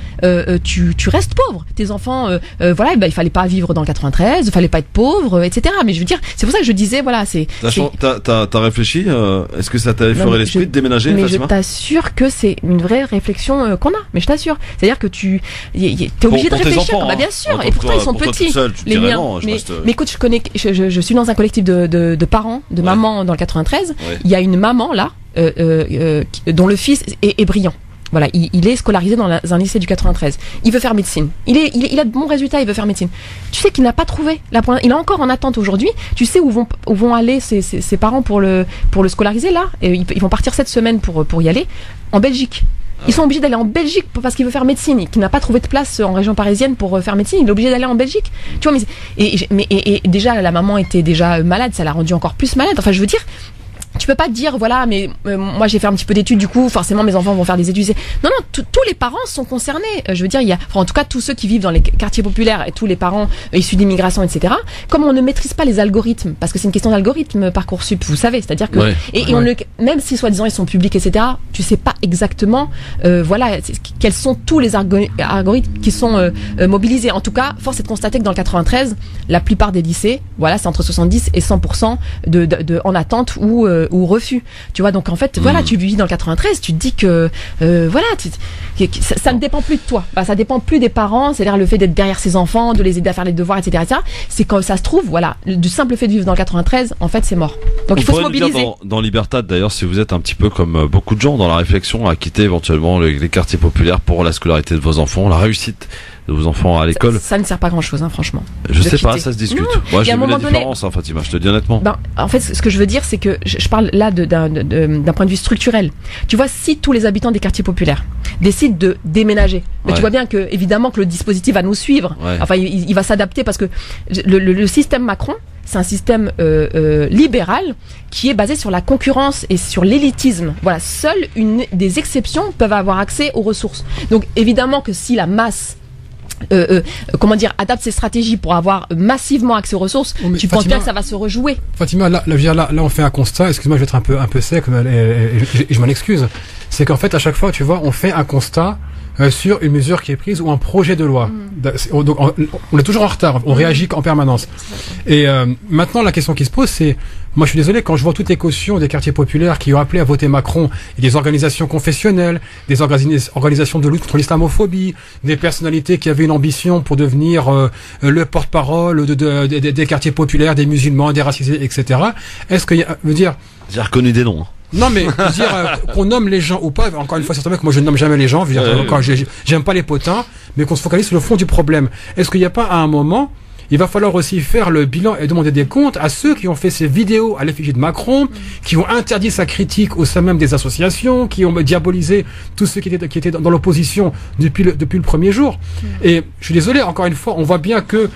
Speaker 6: tu restes pauvre. Tes enfants, il fallait pas vivre dans le 93, il fallait pas être pauvre, etc. Mais je veux dire, c'est pour ça que je disais, voilà,
Speaker 2: T'as réfléchi, est-ce que ça t'a effleuré l'esprit de déménager,
Speaker 6: mais
Speaker 2: Fatima?
Speaker 6: Je t'assure que c'est une vraie réflexion qu'on a. Mais je t'assure, c'est-à-dire que t'es obligé de réfléchir.
Speaker 2: Enfants,
Speaker 6: bien sûr. Et pourtant ils sont petits.
Speaker 2: Les miens.
Speaker 6: Mais écoute, je suis dans un collectif de parents, de mamans dans le 93. Il y a une maman là. dont le fils est brillant. Voilà, il est scolarisé dans un lycée du 93. Il veut faire médecine. Il a de bons résultats, il veut faire médecine. Tu sais qu'il n'a pas trouvé il est encore en attente aujourd'hui. Tu sais où vont aller ses parents pour le scolariser là? Et ils vont partir cette semaine pour y aller. En Belgique. Ils sont obligés d'aller en Belgique parce qu'il veut faire médecine, qu'il n'a pas trouvé de place en région parisienne pour faire médecine. Il est obligé d'aller en Belgique. Tu vois, et déjà la maman était déjà malade, ça l'a rendu encore plus malade. Enfin, je veux dire. Tu peux pas dire voilà mais moi j'ai fait un petit peu d'études du coup forcément mes enfants vont faire des études. Non tous les parents sont concernés. Je veux dire en tout cas tous ceux qui vivent dans les quartiers populaires et tous les parents issus d'immigration etc. Comme on ne maîtrise pas les algorithmes parce que c'est une question d'algorithme Parcoursup vous savez c'est-à-dire que même si soi-disant ils sont publics etc. Tu sais pas exactement quels sont tous les algorithmes qui sont mobilisés. En tout cas force est de constater que dans le 93 la plupart des lycées c'est entre 70 et 100% de en attente ou refus. Tu vois, donc en fait, tu vis dans le 93, tu te dis que ça ne dépend plus de toi. Ça dépend plus des parents, c'est-à-dire le fait d'être derrière ses enfants, de les aider à faire les devoirs, etc. C'est quand ça se trouve, du simple fait de vivre dans le 93, en fait, c'est mort. Donc il faut se mobiliser.
Speaker 2: Dans Libertad, d'ailleurs, si vous êtes un petit peu comme beaucoup de gens dans la réflexion à quitter éventuellement les quartiers populaires pour la scolarité de vos enfants, la réussite de vos enfants à l'école.
Speaker 6: Ça ne sert pas grand-chose, franchement.
Speaker 2: Je sais pas, ça se discute. Moi, j'ai vu la différence, Fatima, je te dis honnêtement.
Speaker 6: En fait, ce que je veux dire, c'est que je parle là d'un point de vue structurel. Tu vois, si tous les habitants des quartiers populaires décident de déménager, mais tu vois bien que, évidemment, que le dispositif va nous suivre. Ouais. Enfin, il va s'adapter parce que le système Macron, c'est un système libéral qui est basé sur la concurrence et sur l'élitisme. Voilà, seules des exceptions peuvent avoir accès aux ressources. Donc, évidemment que si la masse adapte ses stratégies pour avoir massivement accès aux ressources, tu penses bien que ça va se rejouer.
Speaker 4: Fatima, là on fait un constat, excuse-moi, je vais être un peu sec, et je m'en excuse. C'est qu'en fait, à chaque fois, tu vois, on fait un constat sur une mesure qui est prise ou un projet de loi. Donc, on est toujours en retard, on réagit en permanence. Et maintenant, la question qui se pose, c'est, moi je suis désolé, quand je vois toutes les cautions des quartiers populaires qui ont appelé à voter Macron, et des organisations confessionnelles, des organisations de lutte contre l'islamophobie, des personnalités qui avaient une ambition pour devenir le porte-parole des quartiers populaires, des musulmans, des racisés, etc. Est-ce qu'il y a,
Speaker 2: j'ai reconnu des noms.
Speaker 4: Non mais qu'on nomme les gens ou pas, encore une fois certainement que moi je ne nomme jamais les gens, j'aime pas les potins, mais qu'on se focalise sur le fond du problème. Est-ce qu'il n'y a pas à un moment, il va falloir aussi faire le bilan et demander des comptes à ceux qui ont fait ces vidéos à l'effigie de Macron, qui ont interdit sa critique au sein même des associations, qui ont diabolisé tous ceux qui étaient dans l'opposition depuis le premier jour. Et je suis désolé, encore une fois, on voit bien que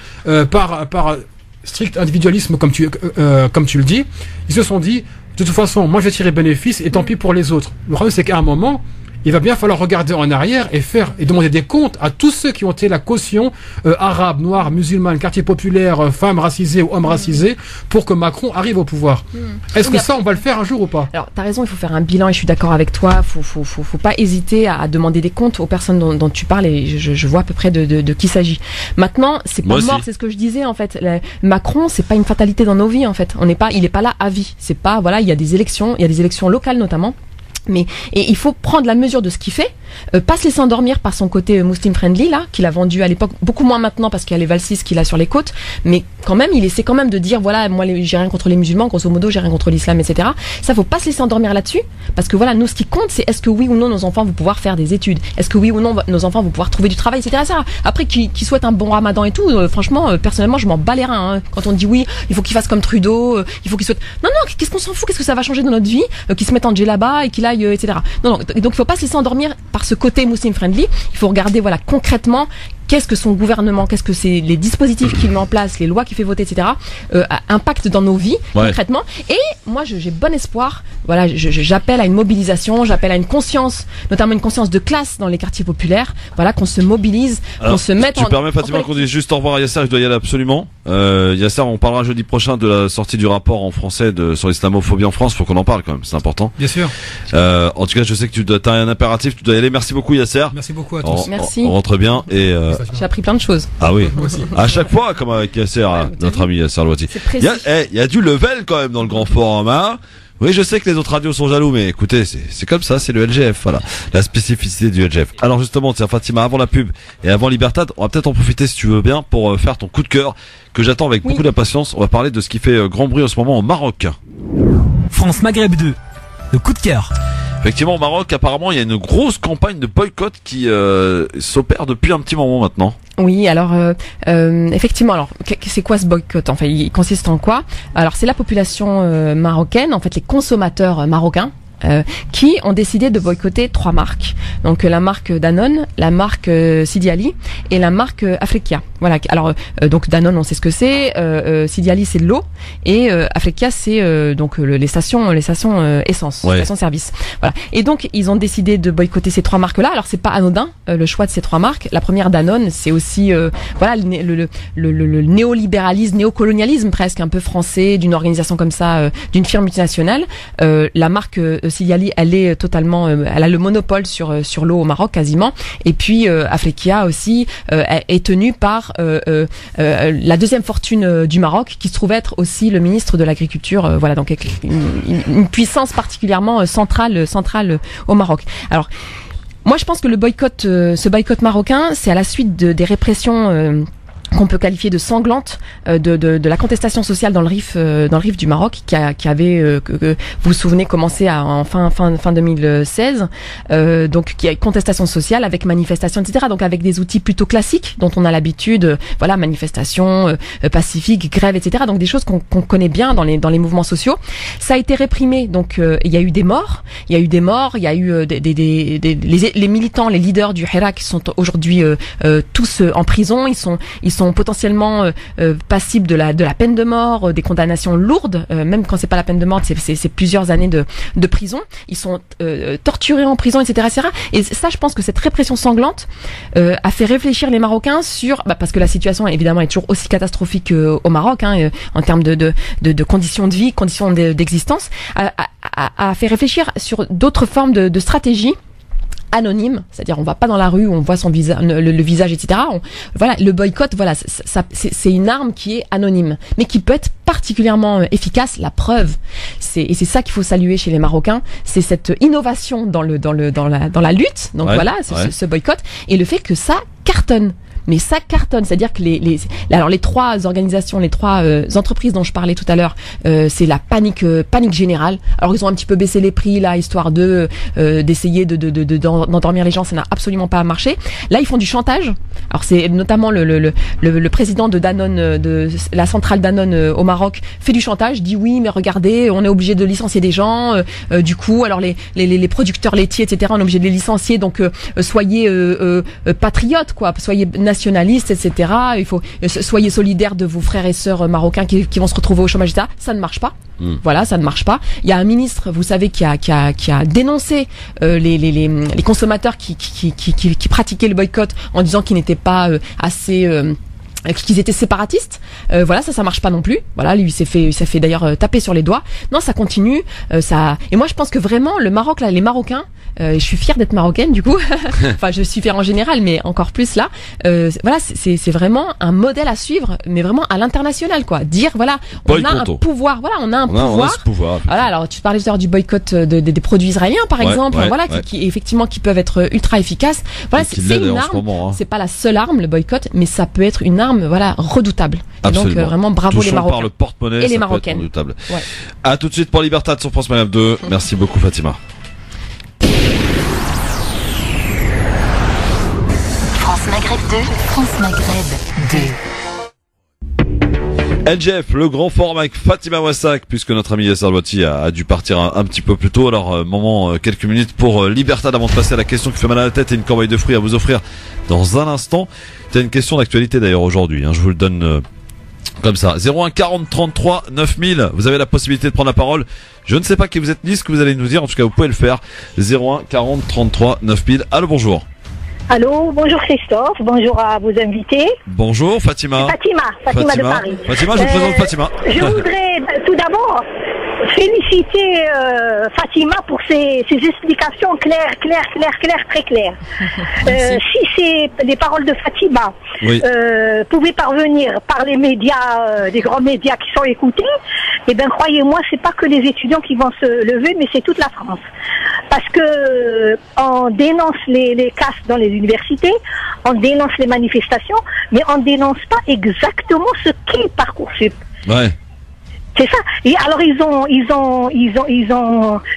Speaker 4: par strict individualisme comme tu le dis, ils se sont dit de toute façon, moi je vais tirer bénéfice et tant pis pour les autres. Le problème c'est qu'à un moment, il va bien falloir regarder en arrière et demander des comptes à tous ceux qui ont été la caution arabe, noire, musulmane, quartier populaire, femmes racisées ou hommes racisés pour que Macron arrive au pouvoir. Est-ce que ça on va le faire un jour ou pas?
Speaker 6: Alors t'as raison, il faut faire un bilan et je suis d'accord avec toi. Faut pas hésiter à demander des comptes aux personnes dont tu parles et je vois à peu près de qui s'agit. Maintenant c'est pas mort, c'est ce que je disais en fait. Macron c'est pas une fatalité dans nos vies en fait. Il est pas là à vie. C'est pas il y a des élections locales notamment. Et il faut prendre la mesure de ce qu'il fait, pas se laisser endormir par son côté Muslim friendly là, qu'il a vendu à l'époque, beaucoup moins maintenant parce qu'il y a les Valsis qu'il a sur les côtes, mais quand même il essaie quand même de dire moi j'ai rien contre les musulmans, grosso modo j'ai rien contre l'islam, etc. Ça faut pas se laisser endormir là-dessus, parce que nous ce qui compte c'est est-ce que oui ou non nos enfants vont pouvoir faire des études, est-ce que oui ou non nos enfants vont pouvoir trouver du travail, etc. Après qu'ils souhaitent un bon ramadan et tout, franchement personnellement je m'en bats les reins, hein. Quand on dit oui il faut qu'ils fassent comme Trudeau, il faut qu'ils souhaitent, non qu'est-ce qu'on s'en fout, qu'est-ce que ça va changer dans notre vie, qu'ils se mettent en djellaba et qu'il aille etc. Non, donc il faut pas se laisser endormir par ce côté Muslim friendly. Il faut regarder concrètement qu'est-ce que son gouvernement, qu'est-ce que c'est les dispositifs qu'il met en place, les lois qu'il fait voter, etc. Impactent dans nos vies concrètement. Et moi j'ai bon espoir. Voilà, j'appelle à une mobilisation, j'appelle à une conscience, notamment une conscience de classe dans les quartiers populaires. Voilà, qu'on se mobilise, qu'on se mette.
Speaker 2: Tu permets Fatima qu'on dise juste au revoir à Yasser, je dois y aller absolument. Yasser, on parlera jeudi prochain de la sortie du rapport en français sur l'islamophobie en France. Faut qu'on en parle quand même, c'est important.
Speaker 4: Bien sûr.
Speaker 2: En tout cas, je sais que tu as un impératif, tu dois y aller. Merci beaucoup Yasser.
Speaker 4: Merci beaucoup à tous.
Speaker 6: Merci.
Speaker 2: On rentre bien et
Speaker 6: j'ai appris plein de choses.
Speaker 2: Ah oui. À chaque fois, comme avec Yasser, notre ami Yasser Louati. Il y a du level quand même dans le grand forum, hein. Oui, je sais que les autres radios sont jaloux, mais écoutez, c'est comme ça, c'est le LGF, voilà. La spécificité du LGF. Alors justement, tiens Fatima, avant la pub et avant Libertad, on va peut-être en profiter si tu veux bien pour faire ton coup de cœur que j'attends avec beaucoup d'impatience. On va parler de ce qui fait grand bruit en ce moment au Maroc.
Speaker 9: France Maghreb 2, le coup de cœur.
Speaker 2: Effectivement, au Maroc, apparemment, il y a une grosse campagne de boycott qui s'opère depuis un petit moment maintenant.
Speaker 6: Oui, alors effectivement, alors c'est quoi ce boycott? Enfin, il consiste en quoi? Alors, c'est la population marocaine, en fait, les consommateurs marocains. Qui ont décidé de boycotter 3 marques. Donc la marque Danone, la marque Sidi Ali et la marque Africa. Voilà. Alors donc Danone, on sait ce que c'est. Sidi Ali, c'est de l'eau et Africa, c'est donc les stations essence,
Speaker 2: ouais.
Speaker 6: stations service. Voilà. Et donc ils ont décidé de boycotter ces 3 marques-là. Alors c'est pas anodin le choix de ces 3 marques. La première Danone, c'est aussi voilà le néolibéralisme, néocolonialisme presque un peu français d'une organisation comme ça, d'une firme multinationale. La marque Sidi Ali, elle est totalement, elle a le monopole sur l'eau au Maroc quasiment. Et puis Africa aussi est tenue par la deuxième fortune du Maroc, qui se trouve être aussi le ministre de l'Agriculture. Voilà, donc une puissance particulièrement centrale au Maroc. Alors, moi, je pense que ce boycott marocain, c'est à la suite des répressions qu'on peut qualifier de sanglante de la contestation sociale dans le Rif du Maroc, qui avait vous vous souvenez commencé en fin 2016, donc qui a une contestation sociale avec manifestation, etc. Donc avec des outils plutôt classiques dont on a l'habitude, voilà, manifestation pacifique, grève, etc. Donc des choses qu'on connaît bien dans les mouvements sociaux. Ça a été réprimé, donc il y a eu des morts, il y a eu les militants, les leaders du Hirak qui sont aujourd'hui tous en prison. Ils sont potentiellement passibles de la peine de mort, des condamnations lourdes, même quand c'est pas la peine de mort, c'est plusieurs années de prison. Ils sont torturés en prison, etc., etc. Et ça, je pense que cette répression sanglante a fait réfléchir les Marocains sur, parce que la situation évidemment est toujours aussi catastrophique au Maroc, en termes de conditions de vie, conditions d'existence, a fait réfléchir sur d'autres formes de stratégies anonyme, c'est-à-dire on va pas dans la rue, on voit son visage, le visage, etc. Voilà, le boycott, voilà, c'est une arme qui est anonyme, mais qui peut être particulièrement efficace. La preuve, et c'est ça qu'il faut saluer chez les Marocains, c'est cette innovation dans la lutte. Donc voilà, ce boycott et le fait que ça cartonne. Mais ça cartonne, c'est-à-dire que les 3 organisations, les 3 entreprises dont je parlais tout à l'heure, c'est la panique générale. Alors ils ont un petit peu baissé les prix là, histoire d'essayer d'endormir les gens, ça n'a absolument pas marché. Là, ils font du chantage. Alors c'est notamment le président de Danone, de la centrale Danone au Maroc, fait du chantage, dit oui, mais regardez, on est obligé de licencier des gens. Du coup, alors les producteurs laitiers, etc., on est obligé de les licencier. Donc soyez patriotes, quoi, soyez nationalistes, etc. Il faut soyez solidaires de vos frères et sœurs marocains qui vont se retrouver au chômage, etc. Ça ne marche pas. Voilà, ça ne marche pas. Il y a un ministre, vous savez, qui a dénoncé les consommateurs qui pratiquaient le boycott en disant qu'ils n'étaient pas assez qu'ils étaient séparatistes. Voilà, ça marche pas non plus. Voilà, lui il s'est fait d'ailleurs taper sur les doigts. Non, ça continue. Et moi je pense que vraiment le Maroc là, les Marocains, je suis fière d'être marocaine du coup. Enfin, je suis fière en général, mais encore plus là. Voilà, c'est vraiment un modèle à suivre, mais vraiment à l'international, quoi. Dire voilà, on a un pouvoir. Voilà, on a un pouvoir.
Speaker 2: On a ce pouvoir.
Speaker 6: Voilà, alors tu parlais tout à l'heure du boycott des produits israéliens, par exemple. Voilà, qui effectivement qui peuvent être ultra efficaces. Voilà, c'est une arme. C'est pas la seule arme, le boycott, mais ça peut être une arme, voilà, redoutable. Et donc vraiment bravo les Marocains.
Speaker 2: Par le porte-monnaie
Speaker 6: et les Marocaines.
Speaker 2: Redoutable. Ouais. À tout de suite pour Libertad sur France Maghreb 2. Merci beaucoup Fatima.
Speaker 1: France Maghreb 2, France Maghreb 2.
Speaker 2: LGF, le grand forum avec Fatima Wassak, puisque notre ami Yasser Louati a dû partir un petit peu plus tôt. Alors, quelques minutes pour Libertad avant de passer à la question qui fait mal à la tête et une corbeille de fruits à vous offrir dans un instant. C'est une question d'actualité d'ailleurs aujourd'hui, je vous le donne comme ça. 01 40 33 9000, vous avez la possibilité de prendre la parole. Je ne sais pas qui vous êtes ni ce que vous allez nous dire, en tout cas vous pouvez le faire. 01 40 33 9000. Allô, bonjour.
Speaker 10: Allô, bonjour Christophe, bonjour à vos invités.
Speaker 2: Bonjour Fatima.
Speaker 10: Fatima de Paris.
Speaker 2: Fatima, je vous présente Fatima.
Speaker 10: Je voudrais tout d'abord féliciter Fatima pour ses explications claires, très claires. Si c'est les paroles de Fatima pouvaient parvenir par les médias, des grands médias qui sont écoutés, eh bien croyez-moi, c'est pas que les étudiants qui vont se lever, mais c'est toute la France. Parce que on dénonce les casses dans les universités, on dénonce les manifestations, mais on dénonce pas exactement ce qu'est Parcoursup.
Speaker 2: Ouais.
Speaker 10: C'est ça. Et alors ils ont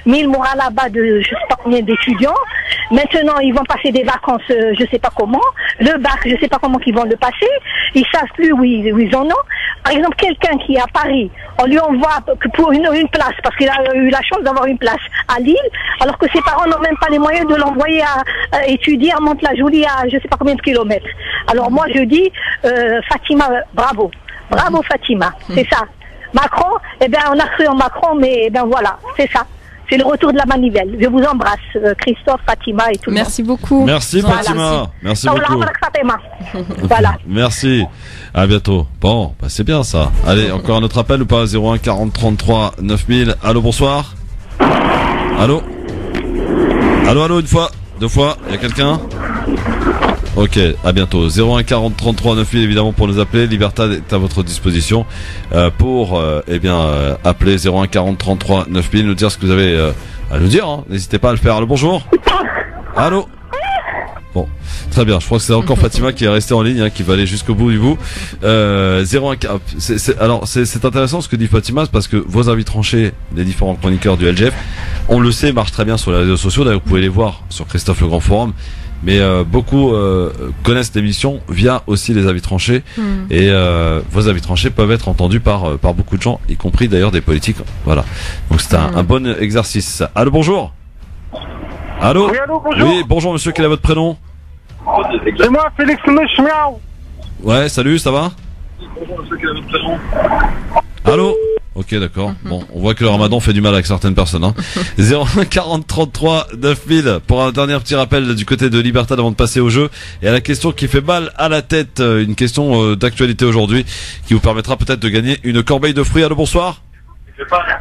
Speaker 10: mis le moral là-bas de je sais pas combien d'étudiants. Maintenant ils vont passer des vacances, je sais pas comment. Le bac, je sais pas comment qu'ils vont le passer. Ils savent plus où ils en ont. Par exemple, quelqu'un qui est à Paris, on lui envoie que pour une place parce qu'il a eu la chance d'avoir une place à Lille, alors que ses parents n'ont même pas les moyens de l'envoyer à étudier à Mantes-la-Jolie à je sais pas combien de kilomètres. Alors moi je dis Fatima, bravo Fatima, c'est ça. Macron, eh bien, on a cru en Macron, mais ben voilà, c'est ça. C'est le retour de la manivelle. Je vous embrasse, Christophe, Fatima et tout le monde.
Speaker 6: Merci beaucoup.
Speaker 2: Merci Fatima. Merci beaucoup.
Speaker 10: Voilà.
Speaker 2: Merci. À bientôt. Bon, bah c'est bien ça. Allez, encore un autre appel ou pas? 01 40 33 9000. Allô, bonsoir. Allô, une fois, deux fois. Il y a quelqu'un? Ok, à bientôt. 01 40 33 9000 évidemment pour nous appeler. Libertad est à votre disposition pour appeler 01 40 33 9000, nous dire ce que vous avez à nous dire. Hein. N'hésitez pas à le faire. Allô, bonjour. Allô. Bon, très bien. Je crois que c'est encore Fatima qui est restée en ligne, qui va aller jusqu'au bout du bout. 01 c'est intéressant ce que dit Fatima, parce que vos avis tranchés, les différents chroniqueurs du LGF, on le sait, marchent très bien sur les réseaux sociaux. D'ailleurs, vous pouvez les voir sur Christophe Le Grand Forum. Mais beaucoup connaissent l'émission via aussi les avis tranchés et vos avis tranchés peuvent être entendus par beaucoup de gens, y compris d'ailleurs des politiques. Voilà. Donc c'est un bon exercice. Allô, bonjour. Allô.
Speaker 3: Oui, allô, bonjour.
Speaker 2: Oui, bonjour monsieur, quel est votre prénom?
Speaker 3: C'est moi, Félix Mechmiao.
Speaker 2: Ouais, salut, ça va? Bonjour monsieur, quel est votre prénom? Allô. Ok, d'accord. Bon, on voit que le ramadan fait du mal avec certaines personnes. 01 40 33 9000 pour un dernier petit rappel du côté de Libertad avant de passer au jeu. Et à la question qui fait mal à la tête, une question d'actualité aujourd'hui qui vous permettra peut-être de gagner une corbeille de fruits. Allô, bonsoir.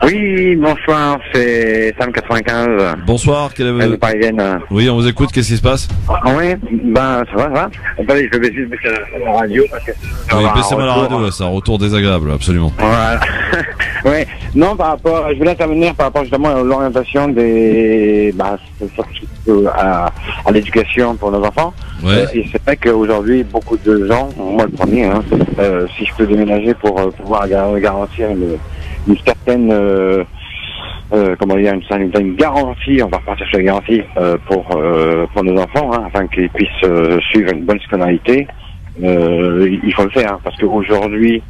Speaker 9: Oui, bonsoir, c'est Sam 95.
Speaker 2: Bonsoir, quelle est votre...
Speaker 9: parisienne.
Speaker 2: Oui, on vous écoute, qu'est-ce qui se passe?
Speaker 9: Oui, ben ça va. Attendez, je vais juste baisser la radio parce que...
Speaker 2: Oui, baissez-moi la radio, c'est un retour désagréable, absolument.
Speaker 9: Voilà. Oui, non, je voulais intervenir par rapport justement à l'orientation des... à l'éducation pour nos enfants.
Speaker 2: Ouais.
Speaker 9: Et c'est vrai qu'aujourd'hui, beaucoup de gens, moi le premier, si je peux déménager pour pouvoir garantir une certaine une garantie, on va repartir sur la garantie pour nos enfants, afin qu'ils puissent suivre une bonne scolarité. Il faut le faire, parce qu'aujourd'hui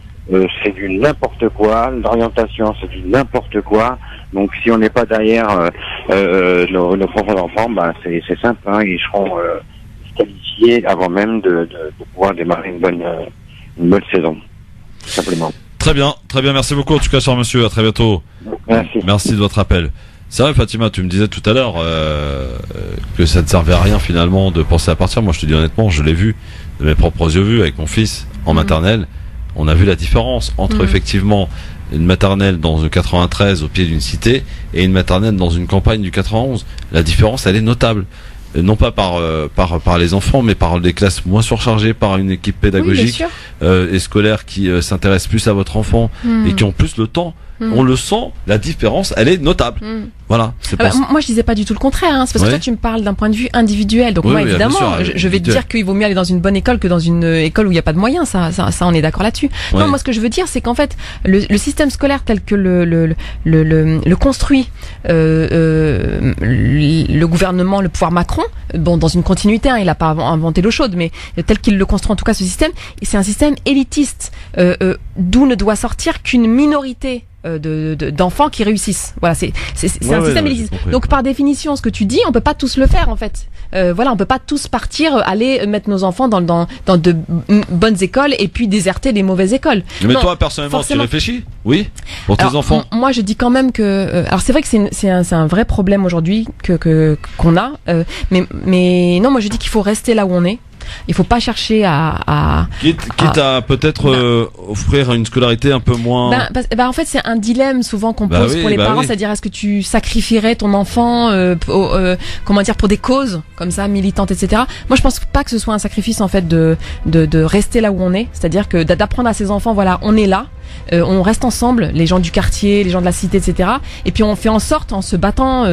Speaker 9: c'est du n'importe quoi, l'orientation c'est du n'importe quoi. Donc si on n'est pas derrière nos propres enfants, c'est simple, ils seront qualifiés avant même de pouvoir démarrer une bonne saison, tout simplement.
Speaker 2: Très bien, merci beaucoup en tout cas, cher monsieur, à très bientôt. Merci de votre appel. C'est vrai, Fatima, tu me disais tout à l'heure que ça ne servait à rien finalement de penser à partir. Moi je te dis honnêtement, je l'ai vu de mes propres yeux vus avec mon fils en maternelle. On a vu la différence entre effectivement une maternelle dans le 93 au pied d'une cité et une maternelle dans une campagne du 91. La différence, elle est notable. Non pas par les enfants, mais par des classes moins surchargées, par une équipe pédagogique et scolaire qui s'intéresse plus à votre enfant et qui ont plus le temps. On le sent, la différence, elle est notable. Voilà.
Speaker 6: Moi, je disais pas du tout le contraire. C'est parce que toi, tu me parles d'un point de vue individuel. Donc moi, évidemment, je vais te dire qu'il vaut mieux aller dans une bonne école que dans une école où il n'y a pas de moyens. Ça, on est d'accord là-dessus. Non, moi, ce que je veux dire, c'est qu'en fait, le système scolaire tel que le construit le gouvernement, le pouvoir Macron, dans une continuité, il n'a pas inventé l'eau chaude, mais tel qu'il le construit en tout cas, ce système, c'est un système élitiste, d'où ne doit sortir qu'une minorité d'enfants qui réussissent. Voilà, c'est un système élitiste. Donc par définition, ce que tu dis, on peut pas tous le faire en fait. On peut pas tous partir, aller mettre nos enfants dans de bonnes écoles et puis déserter les mauvaises écoles.
Speaker 2: Mais toi personnellement, tu réfléchis? Oui, pour tes enfants.
Speaker 6: Moi, je dis quand même que alors c'est vrai que c'est un vrai problème aujourd'hui qu'on a, mais non, moi je dis qu'il faut rester là où on est. Il faut pas chercher quitte
Speaker 2: à peut-être offrir une scolarité un peu moins.
Speaker 6: En fait, c'est un dilemme souvent qu'on pose pour les parents, c'est-à-dire est-ce que tu sacrifierais ton enfant, pour des causes comme ça militantes, etc. Moi, je pense pas que ce soit un sacrifice en fait de rester là où on est, c'est-à-dire que d'apprendre à ses enfants, voilà, on est là. on reste ensemble, les gens du quartier, les gens de la cité, etc. Et puis on fait en sorte, en se battant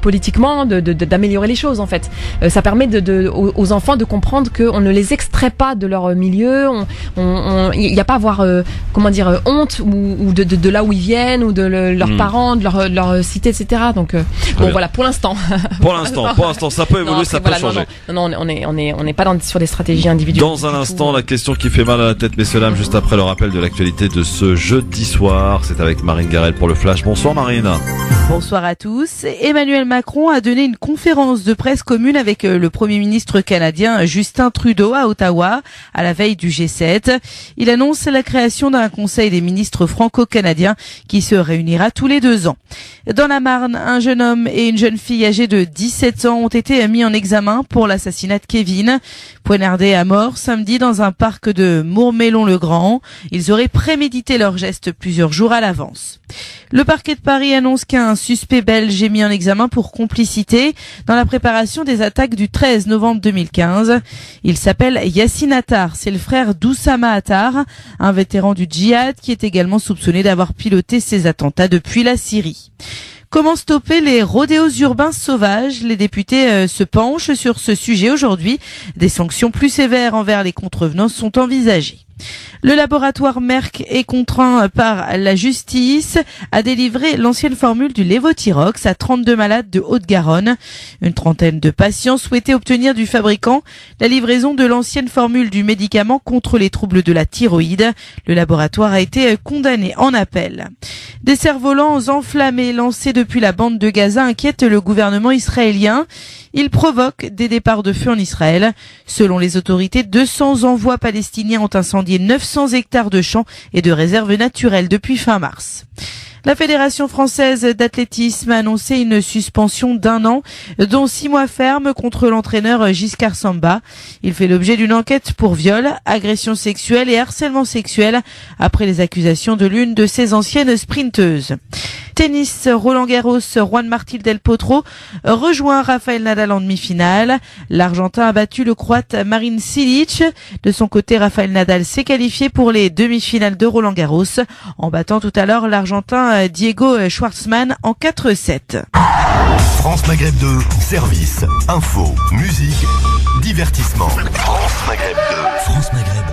Speaker 6: politiquement, d'améliorer les choses en fait. Ça permet aux enfants de comprendre qu'on ne les extrait pas de leur milieu. Il n'y a pas à avoir honte ou de là où ils viennent ou de leurs parents, de leur cité, etc. Donc voilà, pour l'instant.
Speaker 2: Pour l'instant, ça peut évoluer, ça peut changer.
Speaker 6: Non, on n'est pas sur des stratégies individuelles.
Speaker 2: Dans un instant, la question qui fait mal à la tête, messieurs dames, juste après le rappel de l'actualité de ce jeudi soir. C'est avec Marine Garel pour le Flash. Bonsoir Marine.
Speaker 11: Bonsoir à tous. Emmanuel Macron a donné une conférence de presse commune avec le Premier ministre canadien Justin Trudeau à Ottawa, à la veille du G7. Il annonce la création d'un conseil des ministres franco-canadiens qui se réunira tous les 2 ans. Dans la Marne, un jeune homme et une jeune fille âgée de 17 ans ont été mis en examen pour l'assassinat de Kevin. Poignardés à mort samedi dans un parc de Mourmélon-le-Grand. Ils auraient prémédité leur geste plusieurs jours à l'avance. Le parquet de Paris annonce qu'un suspect belge est mis en examen pour complicité dans la préparation des attaques du 13 novembre 2015. Il s'appelle Yassine Attar, c'est le frère d'Oussama Attar, un vétéran du djihad qui est également soupçonné d'avoir piloté ces attentats depuis la Syrie. Comment stopper les rodéos urbains sauvages? Les députés se penchent sur ce sujet aujourd'hui. Des sanctions plus sévères envers les contrevenants sont envisagées. Le laboratoire Merck est contraint par la justice à délivrer l'ancienne formule du Levothyrox à 32 malades de Haute-Garonne. Une trentaine de patients souhaitaient obtenir du fabricant la livraison de l'ancienne formule du médicament contre les troubles de la thyroïde. Le laboratoire a été condamné en appel. Des cerfs-volants enflammés lancés depuis la bande de Gaza inquiètent le gouvernement israélien. Ils provoquent des départs de feu en Israël. Selon les autorités, 200 envois palestiniens ont incendié 900 hectares de champs et de réserves naturelles depuis fin mars. La Fédération française d'athlétisme a annoncé une suspension d'1 an, dont 6 mois ferme contre l'entraîneur Giscard Samba. Il fait l'objet d'une enquête pour viol, agression sexuelle et harcèlement sexuel après les accusations de l'une de ses anciennes sprinteuses. Tennis, Roland Garros, Juan Martín del Potro rejoint Rafael Nadal en demi-finale. L'Argentin a battu le Croate Marin Cilic. De son côté, Rafael Nadal s'est qualifié pour les demi-finales de Roland Garros en battant tout à l'heure l'Argentin Diego Schwartzmann en 4-7.
Speaker 8: France Maghreb 2, service, info, musique, divertissement. France Maghreb 2. France Maghreb.